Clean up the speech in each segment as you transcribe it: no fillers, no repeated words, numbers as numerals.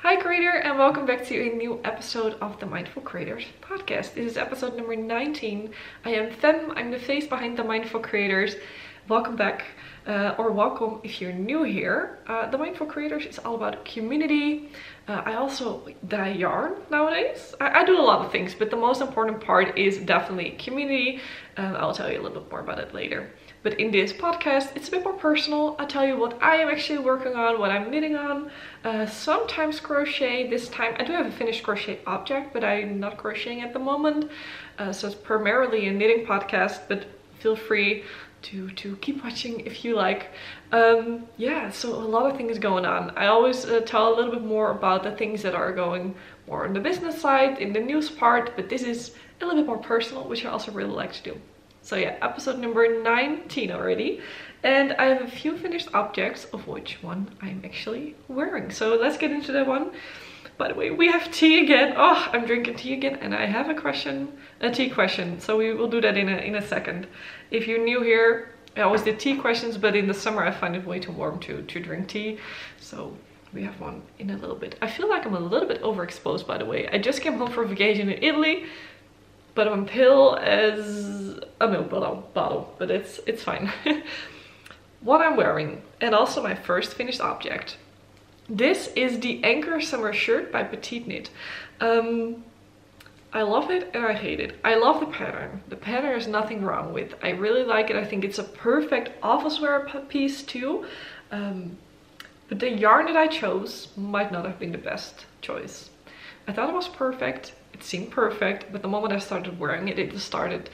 Hi creator, and welcome back to a new episode of the Mindful Creators podcast. This is episode number 19. I am Fem, I'm the face behind the Mindful Creators. Welcome back, or welcome if you're new here. The Mindful Creators is all about community. I also dye yarn nowadays. I do a lot of things, but the most important part is definitely community. I'll tell you a little bit more about it later. But in this podcast, it's a bit more personal. I tell you what I am actually working on, what I'm knitting on. Sometimes crochet. This time I do have a finished crochet object, but I'm not crocheting at the moment. So it's primarily a knitting podcast, but feel free to keep watching if you like. Yeah, so a lot of things going on. I always tell a little bit more about the things that are going more on the business side, in the news part, but this is a little bit more personal, which I also really like to do. So yeah, episode number 19 already. And I have a few finished objects, of which one I'm actually wearing. So let's get into that one. By the way, we have tea again. Oh, I'm drinking tea again, and I have a tea question. So we will do that in a second. If you're new here, I always did tea questions, but in the summer I find it way too warm to drink tea. So we have one in a little bit. I feel like I'm a little bit overexposed, by the way. I just came home from vacation in Italy, but I'm pale as a milk bottle, but it's fine. What I'm wearing, and also my first finished object. This is the Anker summer shirt by Petite Knit. I love it and I hate it. I love the pattern. The pattern there's nothing wrong with. I really like it. I think it's a perfect office wear piece too. But the yarn that I chose might not have been the best choice. I thought it was perfect. It seemed perfect, but the moment I started wearing it, it just started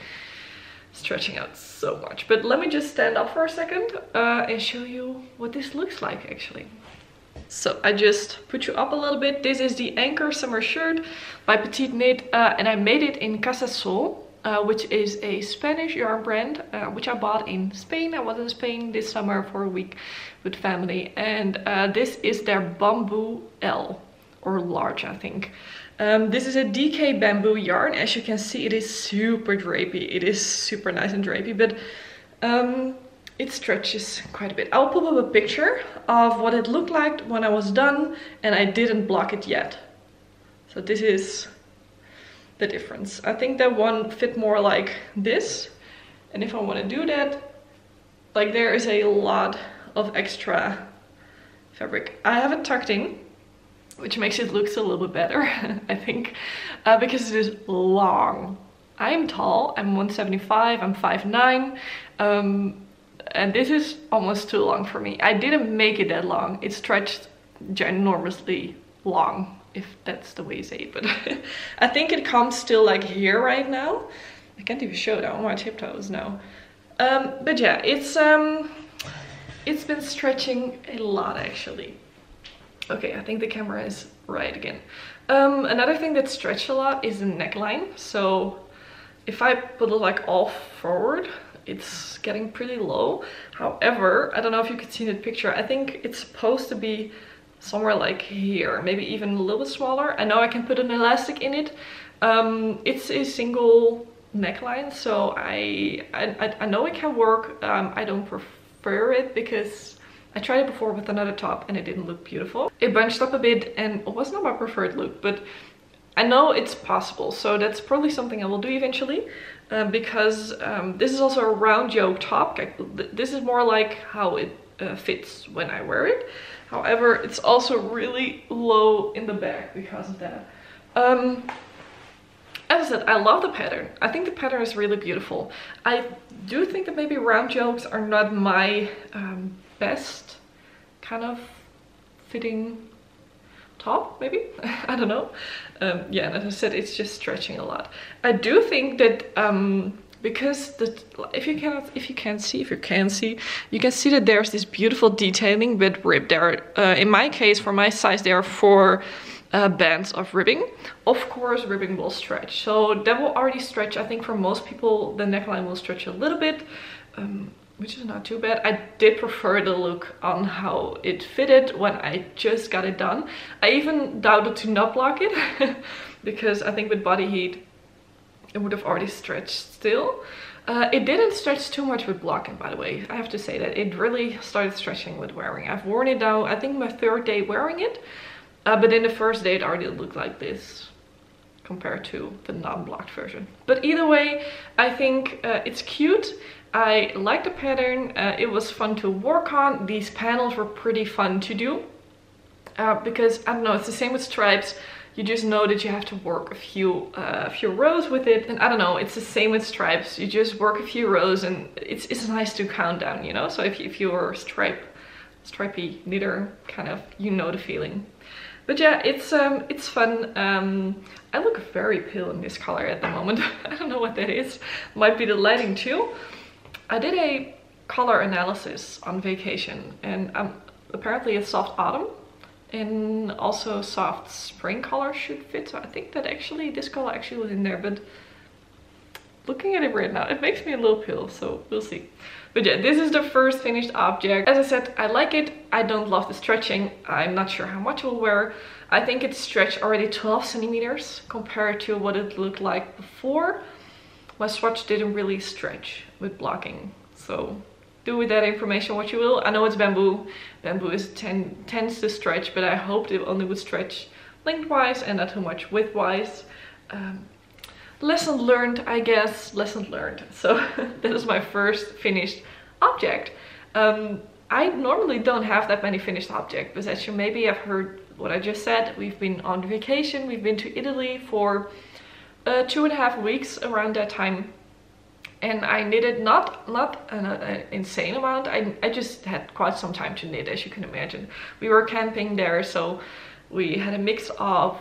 stretching out so much. But let me just stand up for a second and show you what this looks like actually. So I just put you up a little bit. This is the Anker summer shirt by Petite Knit, and I made it in Casa Sol, which is a Spanish yarn brand, which I bought in Spain. I was in Spain this summer for a week with family, and this is their bamboo L, or large I think. This is a DK bamboo yarn. As you can see, it is super drapey. It is super nice and drapey, but it stretches quite a bit. I'll put up a picture of what it looked like when I was done, and I didn't block it yet. So this is the difference. I think that one fit more like this, and if I want to do that, like there is a lot of extra fabric. I have it tucked in, which makes it look a little bit better, I think, because it is long. I'm tall, I'm 175, I'm 5'9", and this is almost too long for me. I didn't make it that long. It stretched ginormously long, if that's the way you say it, but I think it comes still like here right now. I can't even show it on my tiptoes now. But yeah, it's been stretching a lot actually. Okay, I think the camera is right again. Another thing that stretched a lot is the neckline. So if I put it like all forward, it's getting pretty low. However, I don't know if you could see in the picture, I think it's supposed to be somewhere like here, maybe even a little bit smaller. I know I can put an elastic in it. It's a single neckline, so I know it can work. I don't prefer it because I tried it before with another top and it didn't look beautiful. It bunched up a bit and it was not my preferred look, but I know it's possible. So that's probably something I will do eventually, because this is also a round yoke top. This is more like how it fits when I wear it. However, it's also really low in the back because of that. As I said, I love the pattern. I think the pattern is really beautiful. I do think that maybe round yokes are not my best kind of fitting top, maybe. I don't know. Yeah, and as I said, it's just stretching a lot. I do think that because if you can see, you can see that there's this beautiful detailing with rib. There are, in my case, for my size, there are 4 bands of ribbing. Of course, ribbing will stretch, so that will already stretch. I think for most people, the neckline will stretch a little bit. Which is not too bad. I did prefer the look on how it fitted when I just got it done. I even doubted to not block it because I think with body heat it would have already stretched still. It didn't stretch too much with blocking, by the way. I have to say that it really started stretching with wearing. I've worn it now, I think my 3rd day wearing it. But in the first day it already looked like this compared to the non-blocked version. But either way, I think it's cute. I like the pattern. It was fun to work on. These panels were pretty fun to do because, I don't know, it's the same with stripes. You just know that you have to work a few rows with it, and I don't know, it's the same with stripes. You just work a few rows and it's nice to count down, you know? So if you're a stripy knitter, kind of, you know the feeling. But yeah, it's fun. I look very pale in this color at the moment. I don't know what that is. Might be the lighting too. I did a color analysis on vacation, and apparently it's soft autumn and also soft spring color should fit. So I think that actually this color actually was in there, but looking at it right now, it makes me a little pale, so we'll see. But yeah, this is the first finished object. As I said, I like it. I don't love the stretching. I'm not sure how much it will wear. I think it's stretched already 12 centimeters compared to what it looked like before. My swatch didn't really stretch with blocking. So do with that information what you will. I know it's bamboo. Bamboo tends to stretch, but I hoped it only would stretch lengthwise and not too much widthwise. Lesson learned, I guess. Lesson learned. So that is my first finished object. I normally don't have that many finished objects, but as you maybe have heard what I just said, we've been on vacation. We've been to Italy for 2.5 weeks around that time. And I knitted not an insane amount. I just had quite some time to knit, as you can imagine. We were camping there, so we had a mix of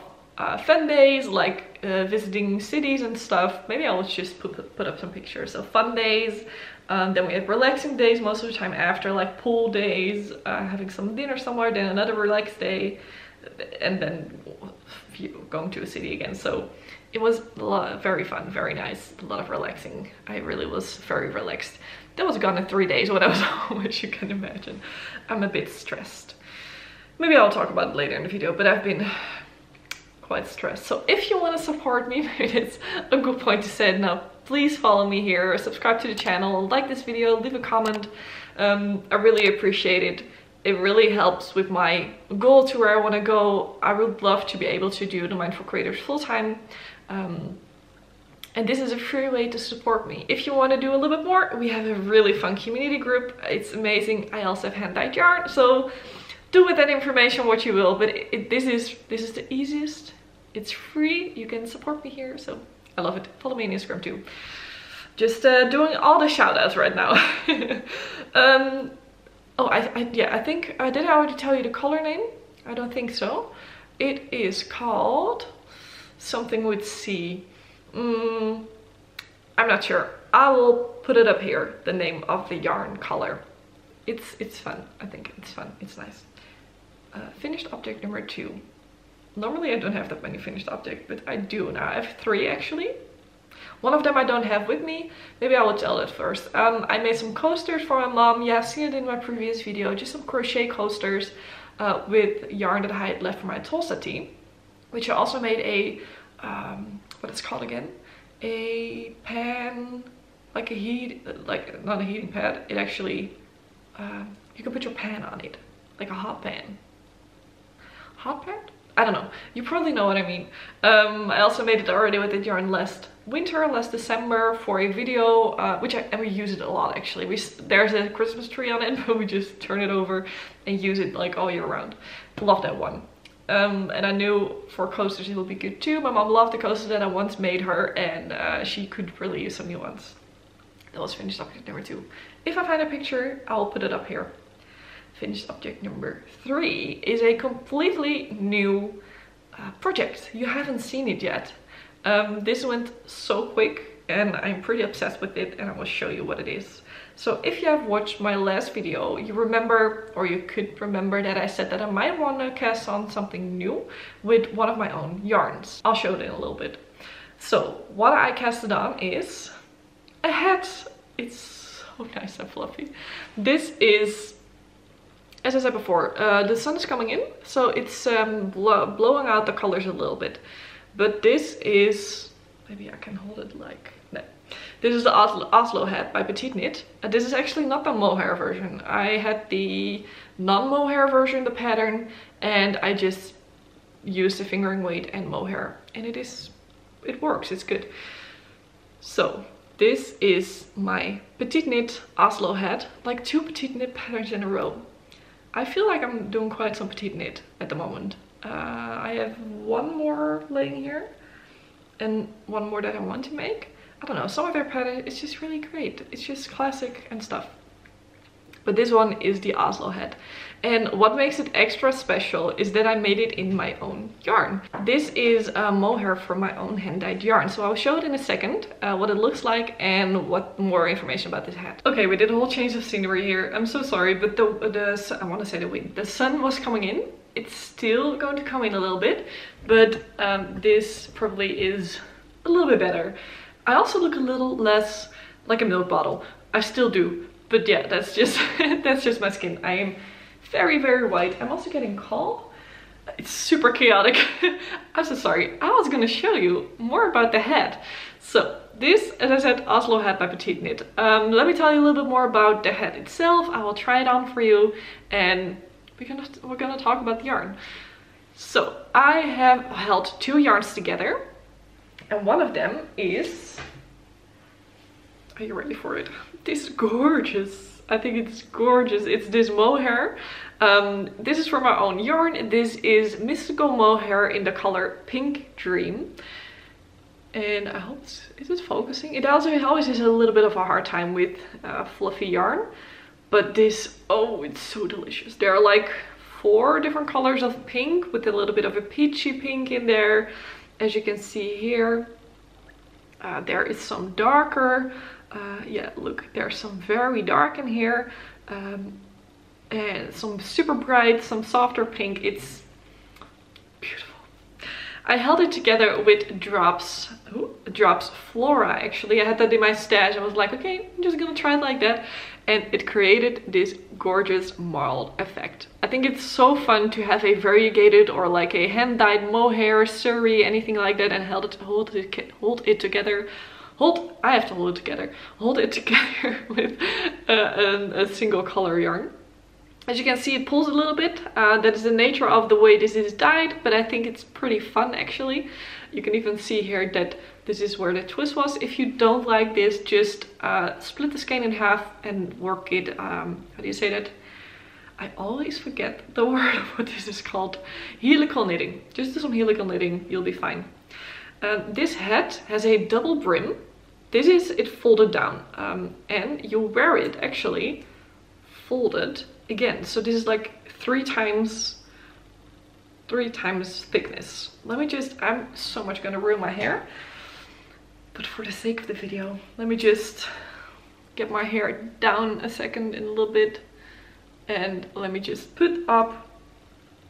fun days, like visiting cities and stuff. Maybe I'll just put up some pictures of fun days. Then we had relaxing days most of the time after, like pool days, having some dinner somewhere, then another relaxed day, and then going to a city again. So it was very fun, very nice, a lot of relaxing. I really was very relaxed. That was gone in 3 days when I was home, as you can imagine. I'm a bit stressed. Maybe I'll talk about it later in the video, but I've been quite stressed. So if you want to support me, maybe it's a good point to say it now. Please follow me here, subscribe to the channel, like this video, leave a comment. I really appreciate it. It really helps with my goal to where I want to go. I would love to be able to do the Mindful Creators full time. And this is a free way to support me. If you want to do a little bit more, we have a really fun community group. It's amazing. I also have hand-dyed yarn, so do with that information what you will. But this is the easiest. It's free. You can support me here, so I love it. Follow me on Instagram too. Just doing all the shout outs right now. I think did I already tell you the color name? I don't think so. It is called something with C. I'm not sure. I will put it up here, the name of the yarn color. It's fun. I think it's fun. It's nice. Finished object number 2. Normally I don't have that many finished objects, but I do now. I have 3 actually. One of them I don't have with me. Maybe I will tell that first. I made some coasters for my mom. Yeah, I've seen it in my previous video. Just some crochet coasters with yarn that I had left from my Tulsa tea. Which I also made a, what it's called again? A pan, like not a heating pad. It actually, you can put your pan on it. Like a hot pan. Hot pan? I don't know. You probably know what I mean. I also made it already with the yarn last December for a video, and we use it a lot actually. There's a Christmas tree on it, but we just turn it over and use it like all year round. Love that one. And I knew for coasters it would be good too. My mom loved the coasters that I once made her, and she could really use some new ones. That was finished object number 2. If I find a picture, I'll put it up here. Finished object number 3 is a completely new project. You haven't seen it yet. This went so quick and I'm pretty obsessed with it, and I will show you what it is. So if you have watched my last video, you remember, or you could remember, that I said that I might want to cast on something new with one of my own yarns. I'll show it in a little bit. So what I casted on is a hat. It's so nice and fluffy. This is, as I said before, the sun is coming in, so it's blowing out the colors a little bit. But this is, maybe I can hold it like that. This is the Oslo hat by Petite Knit. This is actually not the mohair version. I had the non-mohair version, the pattern, and I just use the fingering weight and mohair, and it works, it's good. So this is my petite knit Oslo hat, like 2 petite knit patterns in a row. I feel like I'm doing quite some petite knit at the moment. I have one more laying here and one more that I want to make. I don't know, some of their patterns, it's just really great. It's just classic and stuff. But this one is the Oslo hat. And what makes it extra special is that I made it in my own yarn. This is mohair from my own hand-dyed yarn. So I'll show it in a second, what it looks like and what more information about this hat. Okay, we did a whole change of scenery here. I'm so sorry, but I want to say the wind. The sun was coming in. It's still going to come in a little bit, but this probably is a little bit better. I also look a little less like a milk bottle. I still do. But yeah, that's just that's just my skin. I am very, very white. I'm also getting cold. It's super chaotic. I'm so sorry. I was gonna show you more about the hat. So this, as I said, Oslo hat by Petite Knit. Let me tell you a little bit more about the hat itself. I will try it on for you, and we're gonna talk about the yarn. So I have held 2 yarns together, and one of them is, are you ready for it? This is gorgeous. I think it's gorgeous. It's this mohair. This is from our own yarn. This is mystical mohair in the color Pink Dream. And I hope is it focusing? It always has a little bit of a hard time with fluffy yarn. But this, oh, it's so delicious. There are like 4 different colors of pink with a little bit of a peachy pink in there. As you can see here, there is some darker. Yeah, look, there's some very dark in here, and some super bright, some softer pink. It's beautiful. I held it together with Drops Flora, actually. I had that in my stash. I was like, okay, I'm just gonna try it like that. And it created this gorgeous marled effect. I think it's so fun to have a variegated or like a hand-dyed mohair, surrey, anything like that, and hold it together. I have to hold it together. Hold it together with a single color yarn. As you can see, it pulls a little bit. That is the nature of the way this is dyed, but I think it's pretty fun actually. You can even see here that this is where the twist was. If you don't like this, just split the skein in half and work it, how do you say that? I always forget the word of what this is called. Helical knitting. Just do some helical knitting, you'll be fine. This hat has a double brim. This is it folded down, and you wear it actually folded again. So this is like 3 times thickness. Let me just, I'm so much gonna ruin my hair, but for the sake of the video, let me just get my hair down a second in a little bit, and let me just put up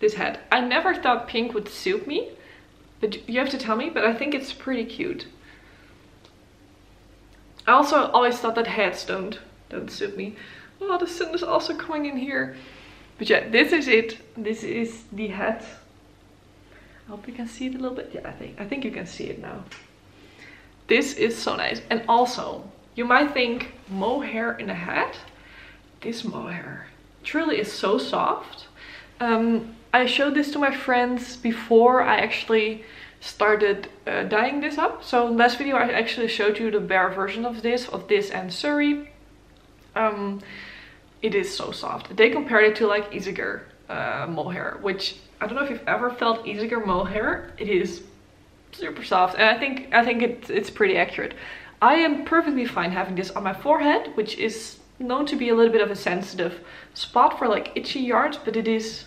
this hat. I never thought pink would suit me, but you have to tell me, but I think it's pretty cute. I also always thought that hats don't suit me. Oh, the sun is also coming in here. But yeah, this is it. This is the hat. I hope you can see it a little bit. Yeah, I think you can see it now. This is so nice. And also, you might think mohair in a hat. This mohair truly is so soft. I showed this to my friends before I actually started dyeing this up. So in last video I actually showed you the bare version of this and surrey. It is so soft. They compared it to like Isager mohair, which I don't know if you've ever felt Isager mohair. It is super soft, and I think it's pretty accurate. I am perfectly fine having this on my forehead, which is known to be a little bit of a sensitive spot for like itchy yarns, but it is,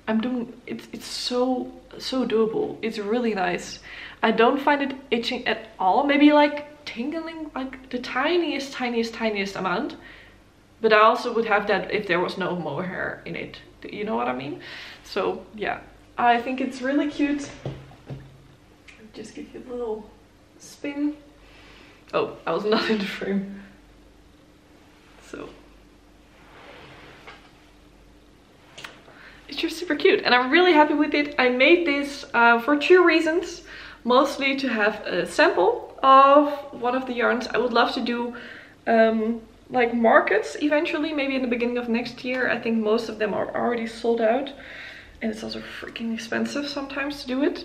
it's so doable. It's really nice. I don't find it itching at all. Maybe like tingling, like the tiniest amount. But I also would have that if there was no mohair in it. You know what I mean? So yeah, I think it's really cute. Just give you a little spin. Oh, I was not in the frame. So it's just super cute, and I'm really happy with it. I made this for 2 reasons. Mostly to have a sample of one of the yarns. I would love to do like markets eventually, maybe in the beginning of next year. I think most of them are already sold out. And it's also freaking expensive sometimes to do it.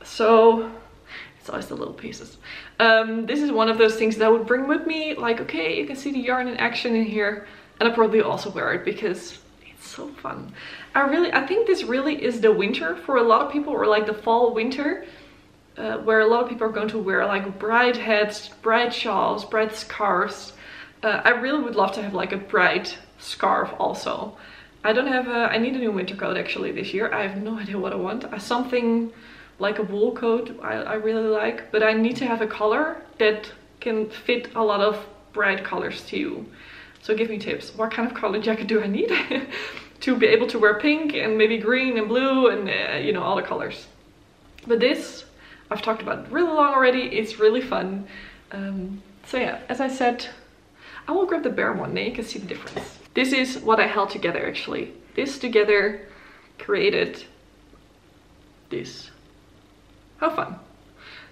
So it's always the little pieces. This is one of those things that I would bring with me. Like, okay, you can see the yarn in action in here. And I'll probably also wear it because it's so fun. I think this really is the winter for a lot of people, or like the fall winter, where a lot of people are going to wear like bright hats, bright shawls, bright scarves. I really would love to have like a bright scarf also. I don't have I need a new winter coat actually this year. I have no idea what I want. Something like a wool coat I really like, but I need to have a color that can fit a lot of bright colors too. So give me tips. What kind of color jacket do I need to be able to wear pink and maybe green and blue and you know, all the colors. But this, I've talked about it really long already. It's really fun. So yeah, as I said, I will grab the bare one, then you can see the difference. This is what I held together actually. This together created this. How fun.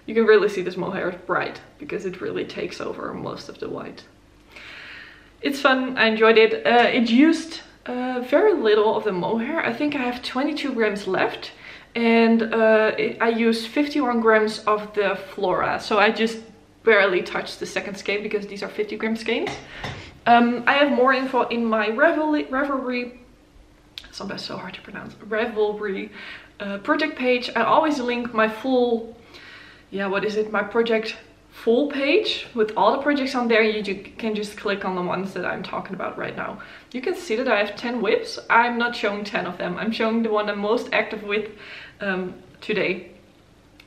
You can really see this mohair is bright because it really takes over most of the white. It's fun, I enjoyed it. It used very little of the mohair. I think I have 22 grams left, and I used 51 grams of the Flora. So I just barely touched the second skein because these are 50 gram skeins. I have more info in my Ravelry, sometimes so hard to pronounce, Ravelry project page. I always link my full, my project full page with all the projects on there. You can just click on the ones that I'm talking about right now. You can see that I have 10 whips. I'm not showing 10 of them. I'm showing the one I'm most active with today,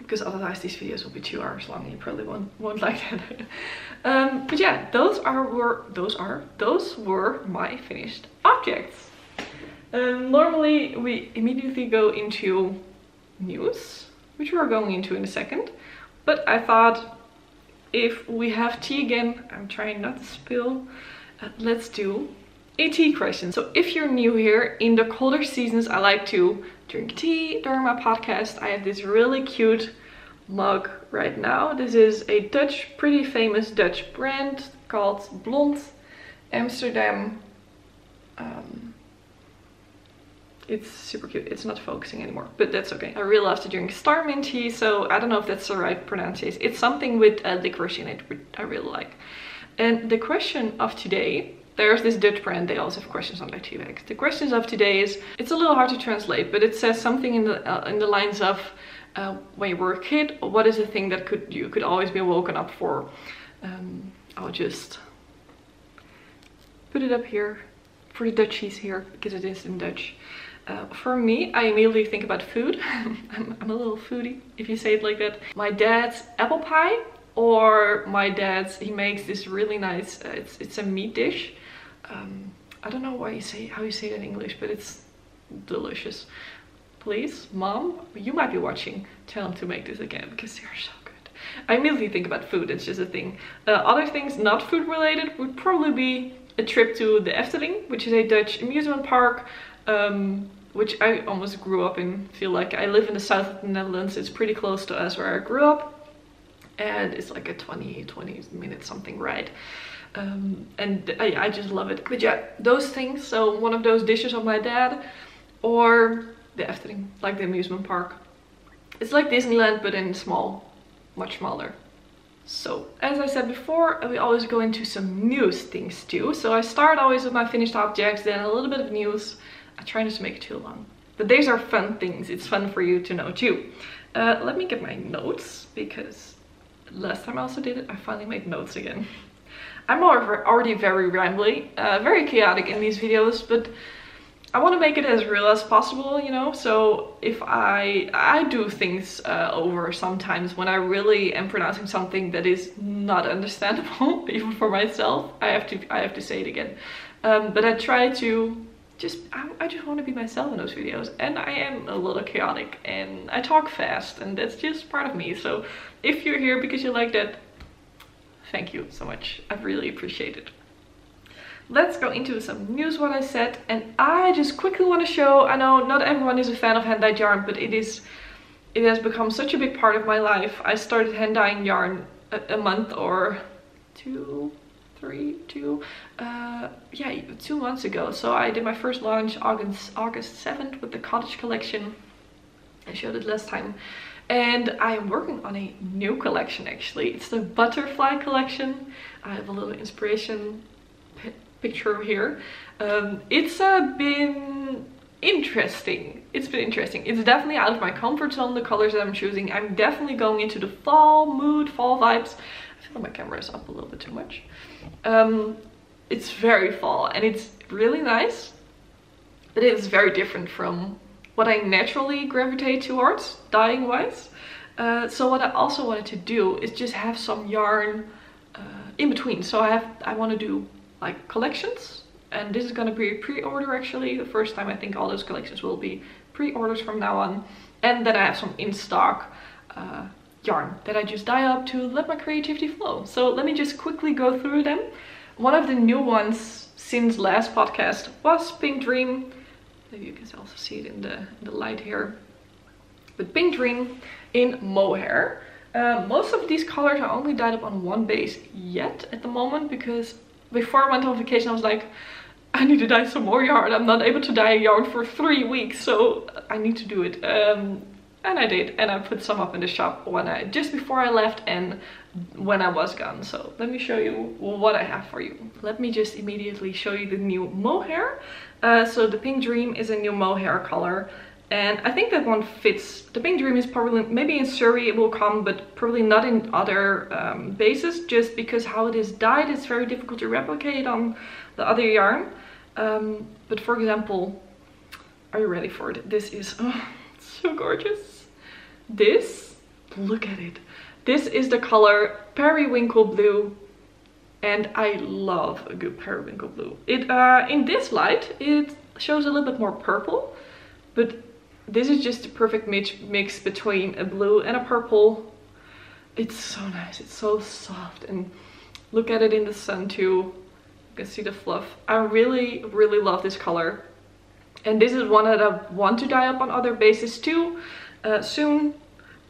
because otherwise these videos will be 2 hours long and you probably won't like that. But yeah, those were my finished objects. Normally we immediately go into news, which we're going into in a second, but I thought if we have tea again, I'm trying not to spill, let's do a tea question. So if you're new here, in the colder seasons I like to drink tea during my podcast. I have this really cute mug right now. This is a pretty famous Dutch brand called Blond Amsterdam. It's super cute. It's not focusing anymore, but that's okay. I really love to drink Starmint tea, so I don't know if that's the right pronunciation. It's something with licorice in it, which I really like. And the question of today, there's this Dutch brand, they also have questions on their tea bags. The questions of today is, it's a little hard to translate, but it says something in the lines of, when you were a kid, what is the thing that you could always be woken up for? I'll just put it up here for the Dutchies here, because it is in Dutch. For me, I immediately think about food. I'm a little foodie, if you say it like that. My dad's apple pie, or my dad's, he makes this really nice, it's a meat dish. I don't know how you say it in English, but it's delicious. Please, Mom, you might be watching, tell him to make this again, because they're so good. I immediately think about food, it's just a thing. Other things not food related would probably be a trip to the Efteling, which is a Dutch amusement park, which I almost grew up in. Feel like I live in the south of the Netherlands. It's pretty close to us where I grew up, and it's like a 20 minute something ride. And I just love it. But yeah, those things. So one of those dishes of my dad, or the Efteling, like the amusement park. It's like Disneyland, but in small, much smaller. So, as I said before, we always go into some news things too. So I start always with my finished objects, then a little bit of news. I try not to make it too long. But these are fun things. It's fun for you to know too. Let me get my notes, because last time I also did it, I finally made notes again. I'm already very rambly, very chaotic in these videos, but I want to make it as real as possible, you know. So if I do things over sometimes when I really am pronouncing something that is not understandable, even for myself, I have to say it again. But I try to I just want to be myself in those videos, and I am a little chaotic and I talk fast, and that's just part of me. So if you're here because you like that, thank you so much. I really appreciate it. Let's go into some news, what I said, and I just quickly want to show, I know not everyone is a fan of hand-dyed yarn, but it has become such a big part of my life. I started hand-dyeing yarn a month or 2-3 yeah, 2 months ago. So I did my first launch August 7th with the cottage collection. I showed it last time. And I am working on a new collection actually. It's the butterfly collection. I have a little inspiration picture here. It's been interesting. It's been interesting. It's definitely out of my comfort zone, the colors that I'm choosing. I'm definitely going into the fall mood, fall vibes. I feel like my camera is up a little bit too much. It's very fall and it's really nice, but it's very different from what I naturally gravitate towards dyeing wise. So what I also wanted to do is just have some yarn in between. So I want to do like collections, and this is going to be pre-order actually. The first time I think all those collections will be pre-orders from now on. And then I have some in stock yarn that I just dye up to let my creativity flow. So let me just quickly go through them. One of the new ones since last podcast was Pink Dream. Maybe you can also see it in the light here. But Pink Dream in mohair. Most of these colors are only dyed up on one base yet at the moment, because before I went on vacation I was like, I need to dye some more yarn. I'm not able to dye a yarn for 3 weeks, so I need to do it. And I did, and I put some up in the shop just before I left and when I was gone. So let me show you what I have for you. Let me just immediately show you the new mohair. So the Pink Dream is a new mohair color, and I think that one fits. The Pink Dream is probably, maybe in Surrey it will come, but probably not in other bases, just because how it is dyed is very difficult to replicate on the other yarn. But for example, are you ready for it? This is so gorgeous. This, look at it. This is the color Periwinkle Blue, and I love a good periwinkle blue. It in this light it shows a little bit more purple, but this is just the perfect mix between a blue and a purple. It's so nice. It's so soft, and look at it in the sun too. You can see the fluff. I really love this color, and this is one that I want to dye up on other bases too soon,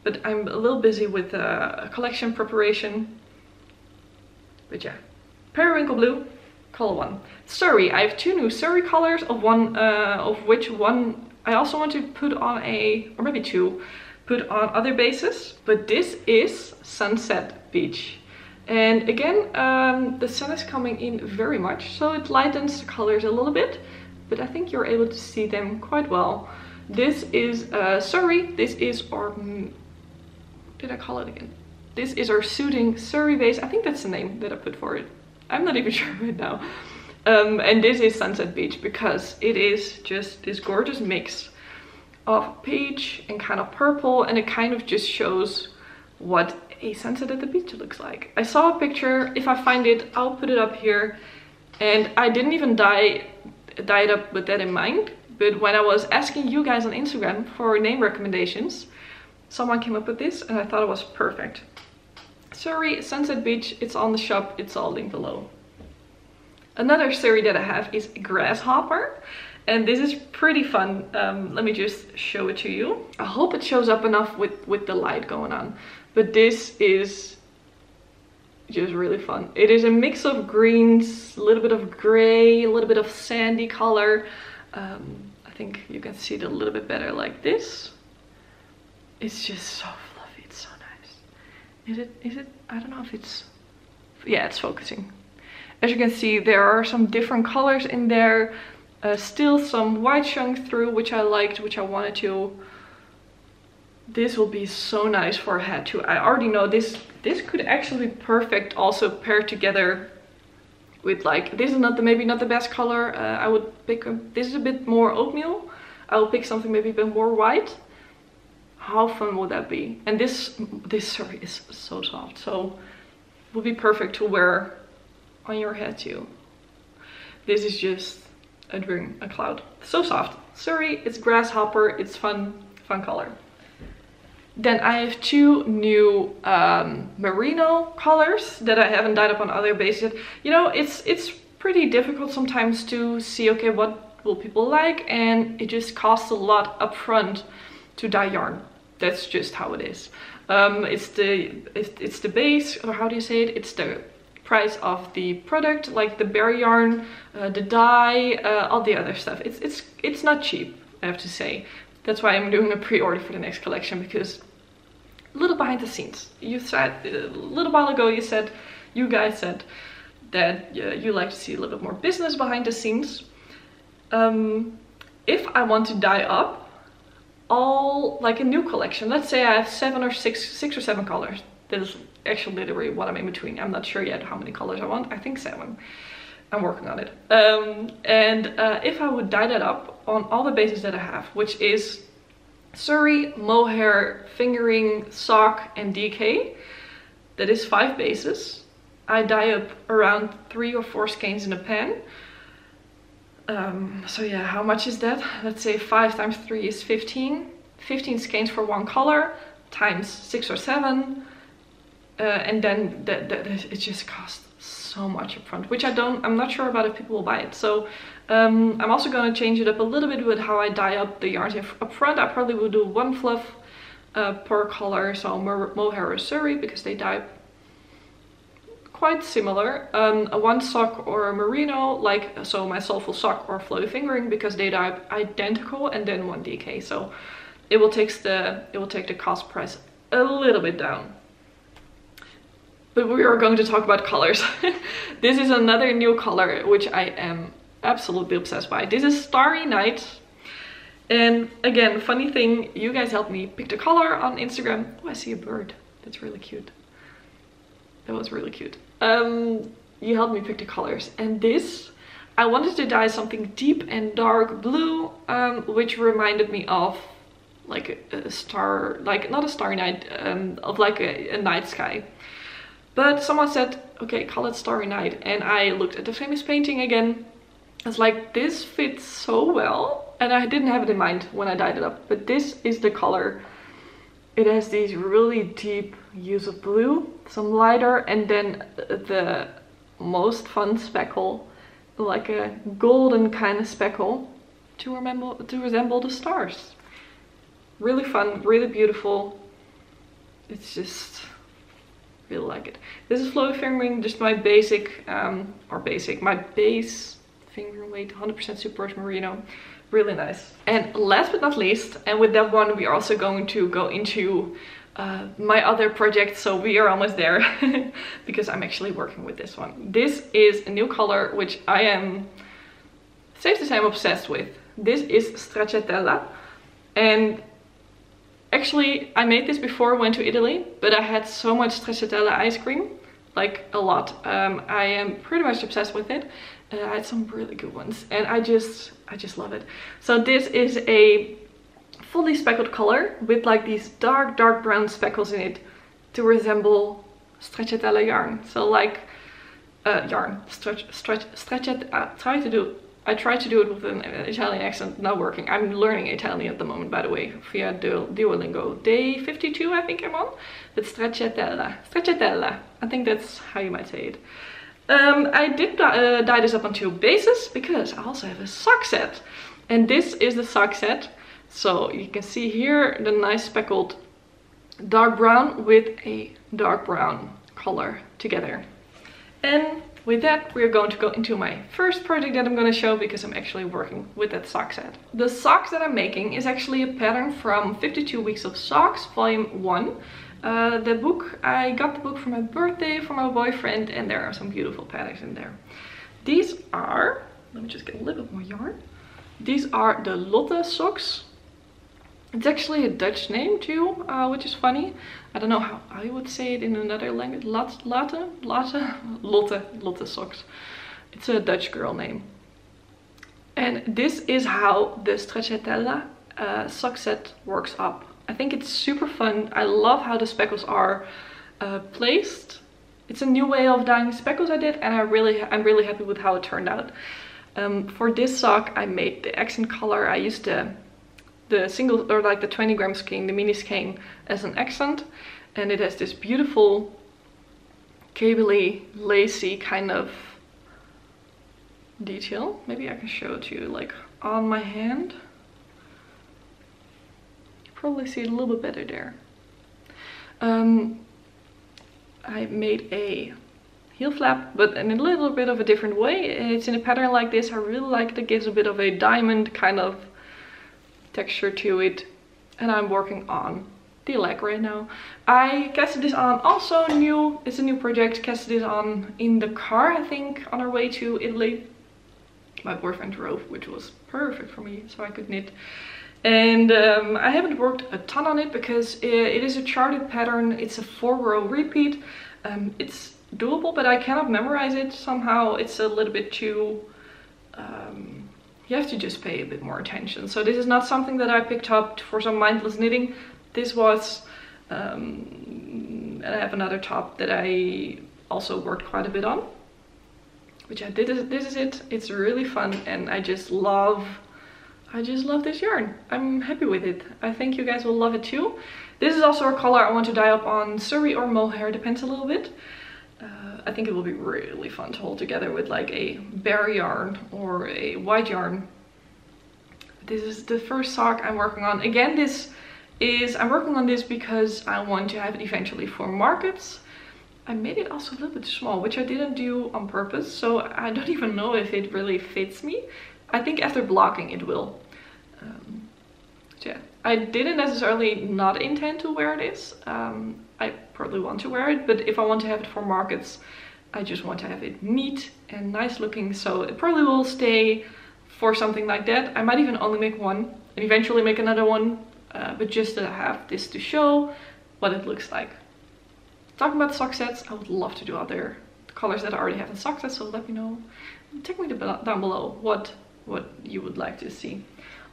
but I'm a little busy with a collection preparation. But yeah, Periwinkle Blue, color 1. Surrey, I have 2 new Surrey colors, of which one I also want to put on or maybe 2, put on other bases. But this is Sunset Beach. And again, the sun is coming in very much, so it lightens the colors a little bit, but I think you're able to see them quite well. This is Surrey. This is our, did I call it again? This is our Soothing Surrey base. I think that's the name that I put for it. I'm not even sure right now. And this is Sunset Beach, because it is just this gorgeous mix of peach and kind of purple, and it kind of just shows what a sunset at the beach looks like. I saw a picture. If I find it, I'll put it up here. And I didn't even dye it up with that in mind, but when I was asking you guys on Instagram for name recommendations, someone came up with this and I thought it was perfect. Surrey Sunset Beach, it's on the shop, it's all linked below. Another Surrey that I have is Grasshopper, and this is pretty fun. Let me just show it to you. I hope it shows up enough with the light going on, but this is just really fun. It is a mix of greens, a little bit of gray, a little bit of sandy color. I think you can see it a little bit better like this. It's just so fluffy, it's so nice. Is it, I don't know if it's, yeah, it's focusing. As you can see, there are some different colors in there. Still some white showing through, which I liked, which I wanted to. This will be so nice for a hat too. I already know this could actually be perfect also paired together with, like, this is not maybe not the best color. I would pick this is a bit more oatmeal. I will pick something maybe a bit more white. How fun would that be? And this sorry, is so soft, so would be perfect to wear on your head too. This is just a dream, a cloud. So soft. Surrey, it's Grasshopper, it's fun color. Then I have 2 new merino colors that I haven't dyed up on other bases yet. You know, it's pretty difficult sometimes to see, okay, what will people like, and it just costs a lot upfront to dye yarn. That's just how it is. It's the base, or how do you say it? It's the price of the product, like the bare yarn, the dye, all the other stuff. It's not cheap, I have to say. That's why I'm doing a pre-order for the next collection, because a little behind the scenes. You said a little while ago, you guys said that you like to see a little bit more business behind the scenes. If I want to dye up all, like a new collection, let's say I have six or seven colors. That is actually literally what I'm in between. I'm not sure yet how many colors I want. I think 7. I'm working on it. If I would dye that up on all the bases that I have, which is Surrey, mohair, fingering, sock, and DK, that is 5 bases. I dye up around 3 or 4 skeins in a pan. So yeah, how much is that? Let's say 5 times 3 is 15. 15 skeins for one color times 6 or 7. And then it just costs so much upfront, which I'm not sure about if people will buy it. So I'm also going to change it up a little bit with how I dye up the yarns up front. I probably will do 1 fluff per color, so mohair or Surrey, because they dye quite similar. A 1 sock or a merino, so my soulful sock or flowy fingering, because they dye identical, and then 1 DK. So it will take the cost price a little bit down. But we are going to talk about colors. This is another new color, which I am absolutely obsessed by. This is Starry Night. And again, funny thing, you guys helped me pick the color on Instagram. Oh, I see a bird. That's really cute. That was really cute. You helped me pick the colors. And this, I wanted to dye something deep and dark blue, which reminded me of like a star, like not a starry night, of like a night sky. But someone said, okay, call it Starry Night. And I looked at the famous painting again. I was like, this fits so well. And I didn't have it in mind when I dyed it up. But this is the color. It has these really deep hues of blue, some lighter, and then the most fun speckle, like a golden kind of speckle, to resemble the stars. Really fun, really beautiful. It's just... really like it. This is flowy fingering, just my basic, my base fingering weight, 100% Super Merino. Really nice. And last but not least, and with that one we are also going to go into my other project, so we are almost there because I'm actually working with this one. This is a new color which I am, safe to say, I'm obsessed with. This is Stracciatella, and actually, I made this before I went to Italy, but I had so much stracciatella ice cream, like a lot. I am pretty much obsessed with it. I had some really good ones, and I just love it. So this is a fully speckled color with like these dark brown speckles in it to resemble stracciatella yarn. So like yarn, I tried to do it with an Italian accent, not working. I'm learning Italian at the moment, by the way, via Duolingo. Day 52, I think I'm on. But stracciatella. I think that's how you might say it. I did dye this up on 2 bases because I also have a sock set. And this is the sock set. So you can see here the nice speckled dark brown with a dark brown color together. And with that, we're going to go into my first project that I'm going to show, because I'm actually working with that sock set. The socks that I'm making is actually a pattern from 52 Weeks of Socks, volume 1. The book, I got the book for my birthday from my boyfriend, and there are some beautiful patterns in there. These are, let me just get a little bit more yarn. These are the Lotte Socks. It's actually a Dutch name too, which is funny. I don't know how you would say it in another language. Lotte Socks. It's a Dutch girl name. And this is how the Stracciatella sock set works up. I think it's super fun. I love how the speckles are placed. It's a new way of dyeing speckles I did, and I'm really happy with how it turned out. For this sock, I made the accent color. I used the single, or like the 20 gram skein, the mini skein, as an accent, and it has this beautiful cabley, lacy kind of detail. Maybe I can show it to you like on my hand. You probably see it a little bit better there. I made a heel flap, but in a little bit of a different way. It's in a pattern like this. I really like it. It gives a bit of a diamond kind of texture to it. And I'm working on the leg right now. I casted this on also new. It's a new project. Casted this on in the car, I think, on our way to Italy. My boyfriend drove, which was perfect for me, so I could knit. And I haven't worked a ton on it because it is a charted pattern. It's a 4-row repeat. It's doable, but I cannot memorize it somehow. It's a little bit too... you have to just pay a bit more attention. So this is not something that I picked up for some mindless knitting. This was... and I have another top that I also worked quite a bit on, which I did. This is it. It's really fun, and I just love this yarn. I'm happy with it. I think you guys will love it too. This is also a color I want to dye up on Surrey or mohair, depends a little bit. I think it will be really fun to hold together with like a berry yarn or a white yarn. This is the first sock I'm working on. Again, I'm working on this because I want to have it eventually for markets. I made it also a little bit small, which I didn't do on purpose, so I don't even know if it really fits me. I think after blocking it will. Yeah, I didn't necessarily not intend to wear this. I probably want to wear it, but if I want to have it for markets, I just want to have it neat and nice looking, so it probably will stay for something like that. I might even only make one and eventually make another one, but just to have this to show what it looks like. Talking about sock sets, I would love to do other colors that I already have in sock sets, so let me know. Tell me down below what you would like to see.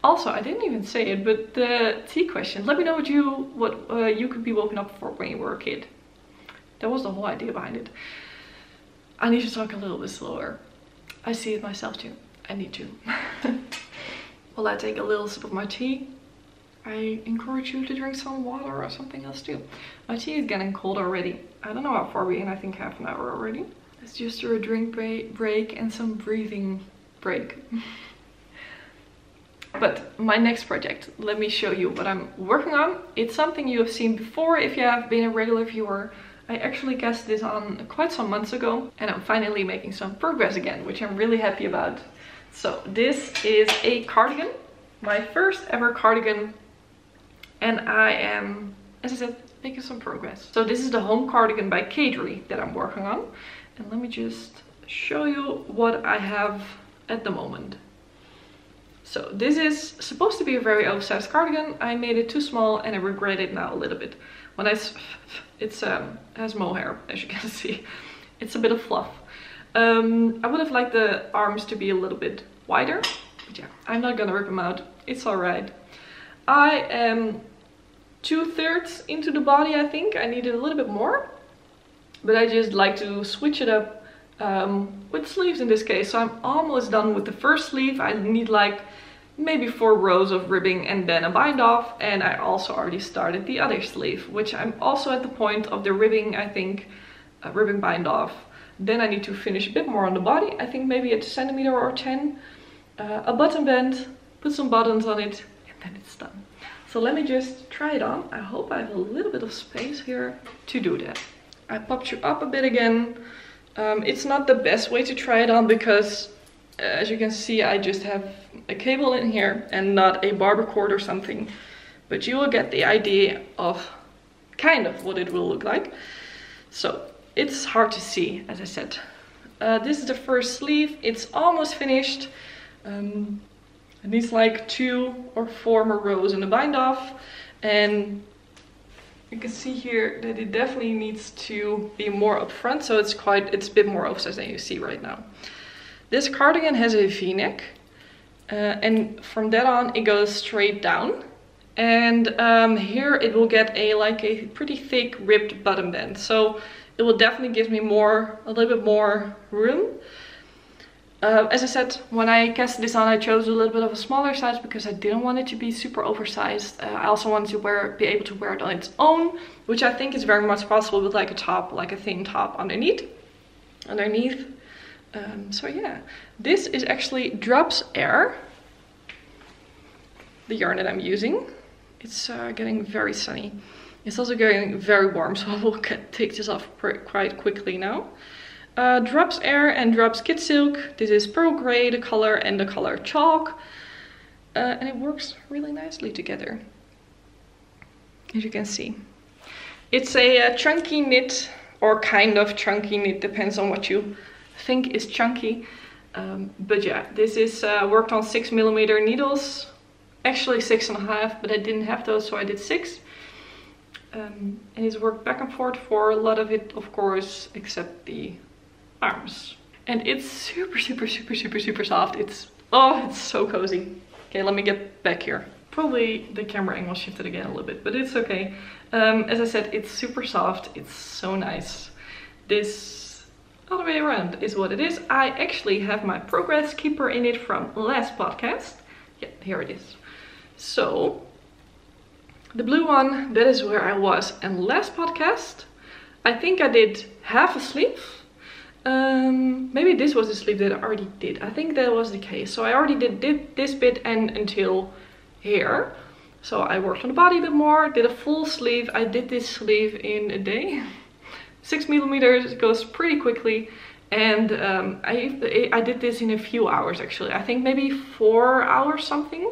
Also, I didn't even say it, but the tea question. Let me know what you could be woken up for when you were a kid. That was the whole idea behind it. I need to talk a little bit slower. I see it myself too. I need to. While I take a little sip of my tea, I encourage you to drink some water or something else too. My tea is getting cold already. I don't know how far we're in. I think half an hour already. Let's just do a drink break and some breathing break. But my next project, let me show you what I'm working on. It's something you have seen before if you have been a regular viewer. I actually cast this on quite some months ago, and I'm finally making some progress again, which I'm really happy about. So this is a cardigan, my first ever cardigan, and I am, as I said, making some progress. So this is the home cardigan by Cadery that I'm working on, and let me just show you what I have at the moment. So this is supposed to be a very oversized cardigan. I made it too small and I regret it now a little bit. When it has mohair, as you can see. It's a bit of fluff. I would have liked the arms to be a little bit wider, but yeah, I'm not gonna rip them out. It's alright. I am 2/3 into the body, I think. I needed a little bit more, but I just like to switch it up with sleeves in this case. So I'm almost done with the first sleeve. I need like maybe 4 rows of ribbing and then a bind off, and I also already started the other sleeve, which I'm also at the point of the ribbing, I think, ribbing bind off. Then I need to finish a bit more on the body, I think maybe a centimeter or 10, a button band, put some buttons on it, and then it's done. So let me just try it on. I hope I have a little bit of space here to do that. I popped you up a bit again. It's not the best way to try it on because as you can see, I just have a cable in here and not a barber cord or something, but you will get the idea of kind of what it will look like. So it's hard to see, as I said. This is the first sleeve. It's almost finished. It needs like 2 or 4 more rows in the bind off, and you can see here that it definitely needs to be more up front, so it's a bit more oversized than you see right now. This cardigan has a V-neck, and from that on it goes straight down, and here it will get a pretty thick ribbed button band, so it will definitely give me a little bit more room. As I said, when I cast this on, I chose a little bit of a smaller size because I didn't want it to be super oversized. I also wanted to be able to wear it on its own, which I think is very much possible with like a top, like a thin top underneath. So yeah, this is actually Drops Air, the yarn that I'm using. It's getting very sunny. It's also getting very warm, so I will take this off quite quickly now. Drops Air and Drops Kid Silk. This is Pearl Grey, the color, and the color Chalk. And it works really nicely together, as you can see. It's a chunky knit, or kind of chunky knit, depends on what you think is chunky. But yeah, this is worked on 6mm needles. Actually 6.5, but I didn't have those, so I did 6. And it's worked back and forth for a lot of it, of course, except the arms. And it's super, super, super, super, super soft. It's so cozy. Okay, let me get back here. Probably the camera angle shifted again a little bit, but it's okay. As I said, it's super soft. It's so nice. This other way around is what it is. I actually have my progress keeper in it from last podcast. Yeah, here it is. So the blue one, that is where I was. And last podcast, I think I did half a sleeve. Maybe this was the sleeve that I already did. I think that was the case. So I already did this bit and until here. So I worked on the body a bit more, did a full sleeve. I did this sleeve in a day. 6mm, it goes pretty quickly. And I did this in a few hours actually. I think maybe 4 hours something.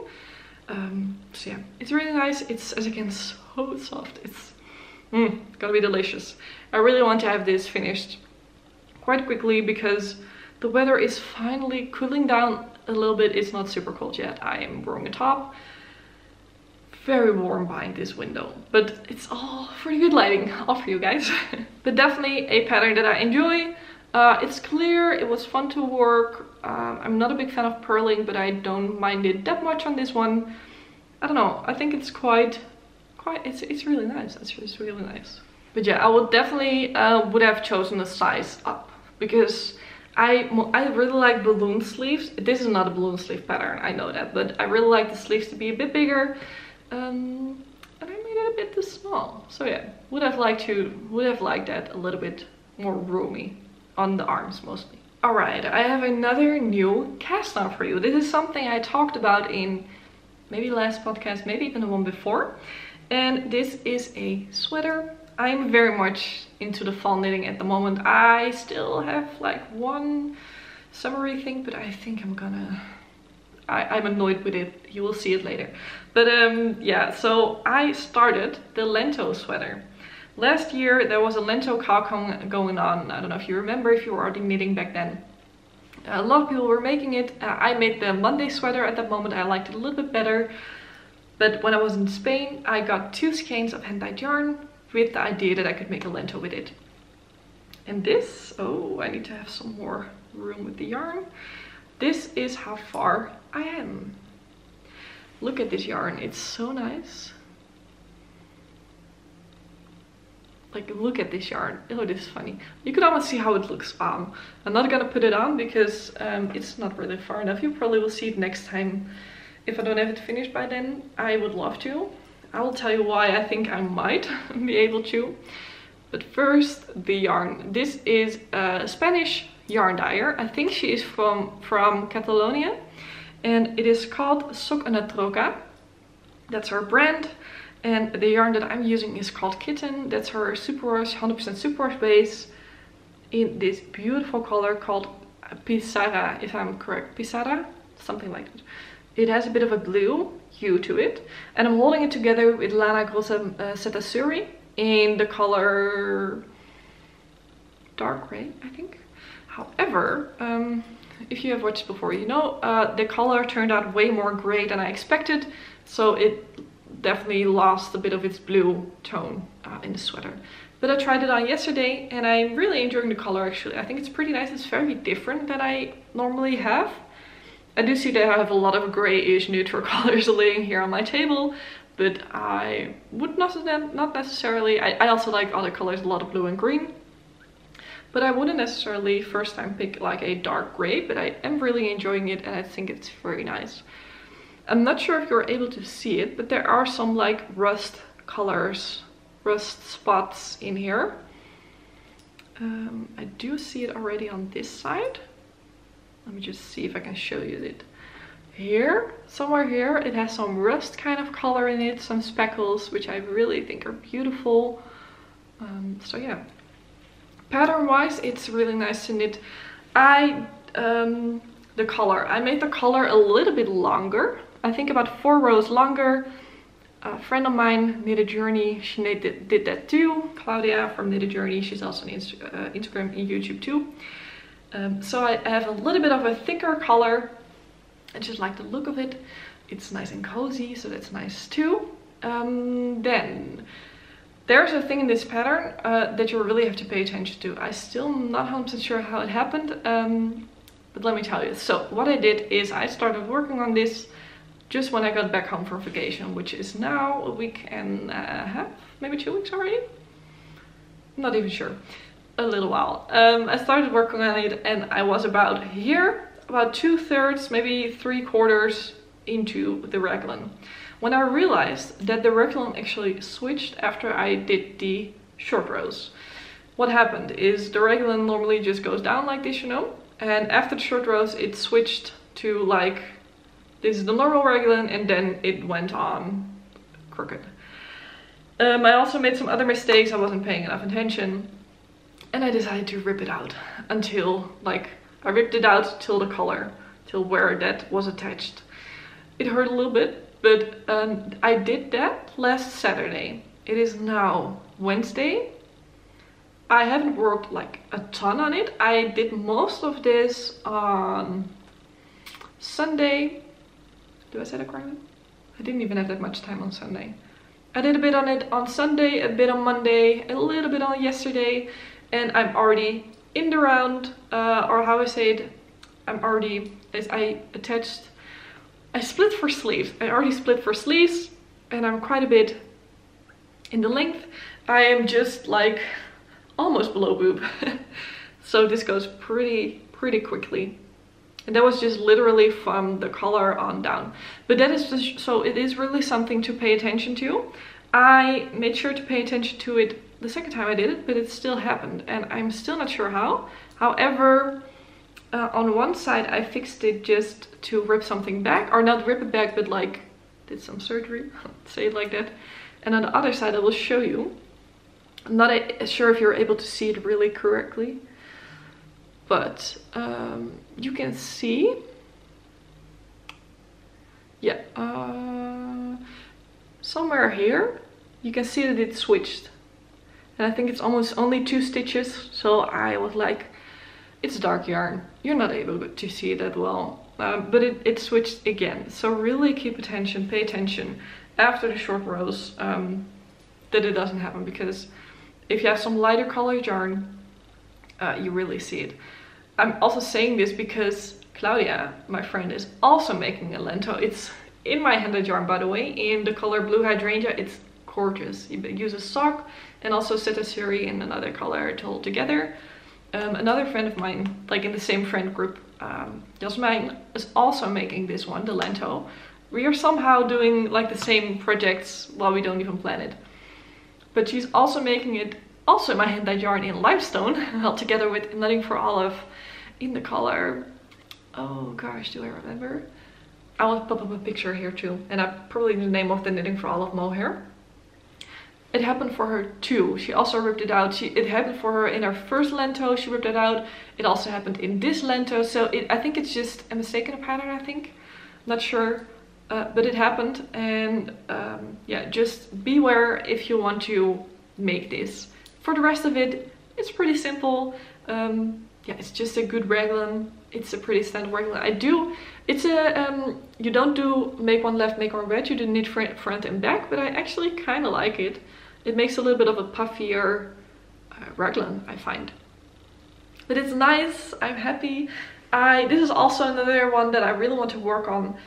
So yeah, it's really nice. It's, as again, so soft. It's gonna be delicious. I really want to have this finished quite quickly because the weather is finally cooling down a little bit. It's not super cold yet. I am wearing a top. Very warm behind this window, but it's all pretty good lighting, all for you guys. But definitely a pattern that I enjoy. It's clear, it was fun to work. I'm not a big fan of purling, but I don't mind it that much on this one. I don't know, I think it's it's really nice. It's really nice. But yeah, I would definitely would have chosen a size up because I really like balloon sleeves. This is not a balloon sleeve pattern, I know that, but I really like the sleeves to be a bit bigger. And I made it a bit too small. So yeah, would have liked that a little bit more roomy on the arms mostly. Alright, I have another new cast on for you. This is something I talked about in maybe last podcast, maybe even the one before. And this is a sweater. I'm very much into the fall knitting at the moment. I still have like one summery thing, but I think I'm annoyed with it. You will see it later. But yeah, so I started the Lento sweater. Last year there was a Lento cardigan going on. I don't know if you remember, if you were already knitting back then. A lot of people were making it. I made the Monday sweater at that moment. I liked it a little bit better. But when I was in Spain, I got 2 skeins of hand-dyed yarn with the idea that I could make a Lento with it. And this, oh, I need to have some more room with the yarn. This is how far I am. Look at this yarn, it's so nice. Like, look at this yarn. Oh, this is funny. You could almost see how it looks on. I'm not gonna put it on because it's not really far enough. You probably will see it next time. If I don't have it finished by then, I would love to. I will tell you why I think I might be able to. But first, the yarn. This is a Spanish yarn dyer. I think she is from Catalonia. And it is called Sock una Troca. That's her brand. And the yarn that I'm using is called Kitten. That's her superwash, 100% superwash base in this beautiful color called Pissarra, if I'm correct. Pissarra? Something like that. It has a bit of a blue hue to it. And I'm holding it together with Lana Grossa Cetasuri in the color dark gray, I think. However, if you have watched before, you know the color turned out way more gray than I expected. So it definitely lost a bit of its blue tone in the sweater. But I tried it on yesterday and I'm really enjoying the color actually. I think it's pretty nice. It's very different than I normally have. I do see that I have a lot of grayish neutral colors laying here on my table, but I would not necessarily. I also like other colors, a lot of blue and green. But I wouldn't necessarily first time pick like a dark gray, but I am really enjoying it and I think it's very nice. I'm not sure if you're able to see it, but there are some like rust colors, rust spots in here. I do see it already on this side. Let me just see if I can show you it. Here, somewhere here, it has some rust kind of color in it, some speckles, which I really think are beautiful. So yeah, Pattern wise, it's really nice to knit. The collar, I made the collar a little bit longer. I think about 4 rows longer. A friend of mine, Knit a Journey, she did that too. Claudia from Knit a Journey, she's also on Instagram and YouTube too. So I have a little bit of a thicker collar. I just like the look of it. It's nice and cozy, so that's nice too. Then there's a thing in this pattern that you really have to pay attention to. I'm still not 100% sure how it happened, but let me tell you. So what I did is I started working on this just when I got back home for vacation, which is now a week and a half, maybe 2 weeks already? I'm not even sure. A little while. I started working on it and I was about here, about 2/3, maybe 3/4 into the raglan, when I realized that the raglan actually switched after I did the short rows. What happened is the raglan normally just goes down like this, you know, and after the short rows it switched to like, this is the normal raglan, and then it went on crooked. I also made some other mistakes. I wasn't paying enough attention, and I decided to rip it out until, like, I ripped it out till the collar, till where that was attached. It hurt a little bit, but I did that last Saturday. It is now Wednesday. I haven't worked like a ton on it. I did most of this on Sunday. Do I say that correctly? I didn't even have that much time on Sunday. I did a bit on it on Sunday, a bit on Monday, a little bit on yesterday, and I'm already in the round, or how I say it, I split for sleeves. I already split for sleeves, and I'm quite a bit in the length. I am just like almost below boob. So this goes pretty quickly. And that was just literally from the collar on down. But that is just, so it is really something to pay attention to. I made sure to pay attention to it the second time I did it, but it still happened. And I'm still not sure how. However, on one side I fixed it just to rip something back. Or not rip it back, but like did some surgery. Say it like that. And on the other side I will show you. I'm not sure if you're able to see it really correctly. But you can see, yeah, somewhere here, you can see that it switched. And I think it's almost only 2 stitches. So I was like, it's dark yarn. You're not able to see it that well. But it switched again. So really keep attention, pay attention after the short rows that it doesn't happen. Because if you have some lighter colored yarn, you really see it. I'm also saying this because Claudia, my friend, is also making a Lento. It's in my handed yarn, by the way, in the color Blue Hydrangea. It's gorgeous. You use a sock and also Cetasuri in another color all together. Another friend of mine, like in the same friend group, Jasmijn, is also making this one, the Lento. We are somehow doing like the same projects while we don't even plan it. But she's also making it also in my hand-dyed yarn in limestone, held together with Knitting for Olive in the color, oh gosh, do I remember? I will pop up a picture here too, and I probably the name of the Knitting for Olive mohair. It happened for her too. She also ripped it out. It happened for her in her first Lento. She ripped it out. It also happened in this Lento. So I think it's just a mistake in a pattern, I think. Not sure. But it happened. And yeah, just beware if you want to make this. For the rest of it, it's pretty simple. Yeah, it's just a good raglan. It's a pretty standard raglan. You don't do make one left, make one right. You do knit front and back, but I actually kind of like it. It makes a little bit of a puffier raglan, I find. But it's nice. I'm happy. This is also another one that I really want to work on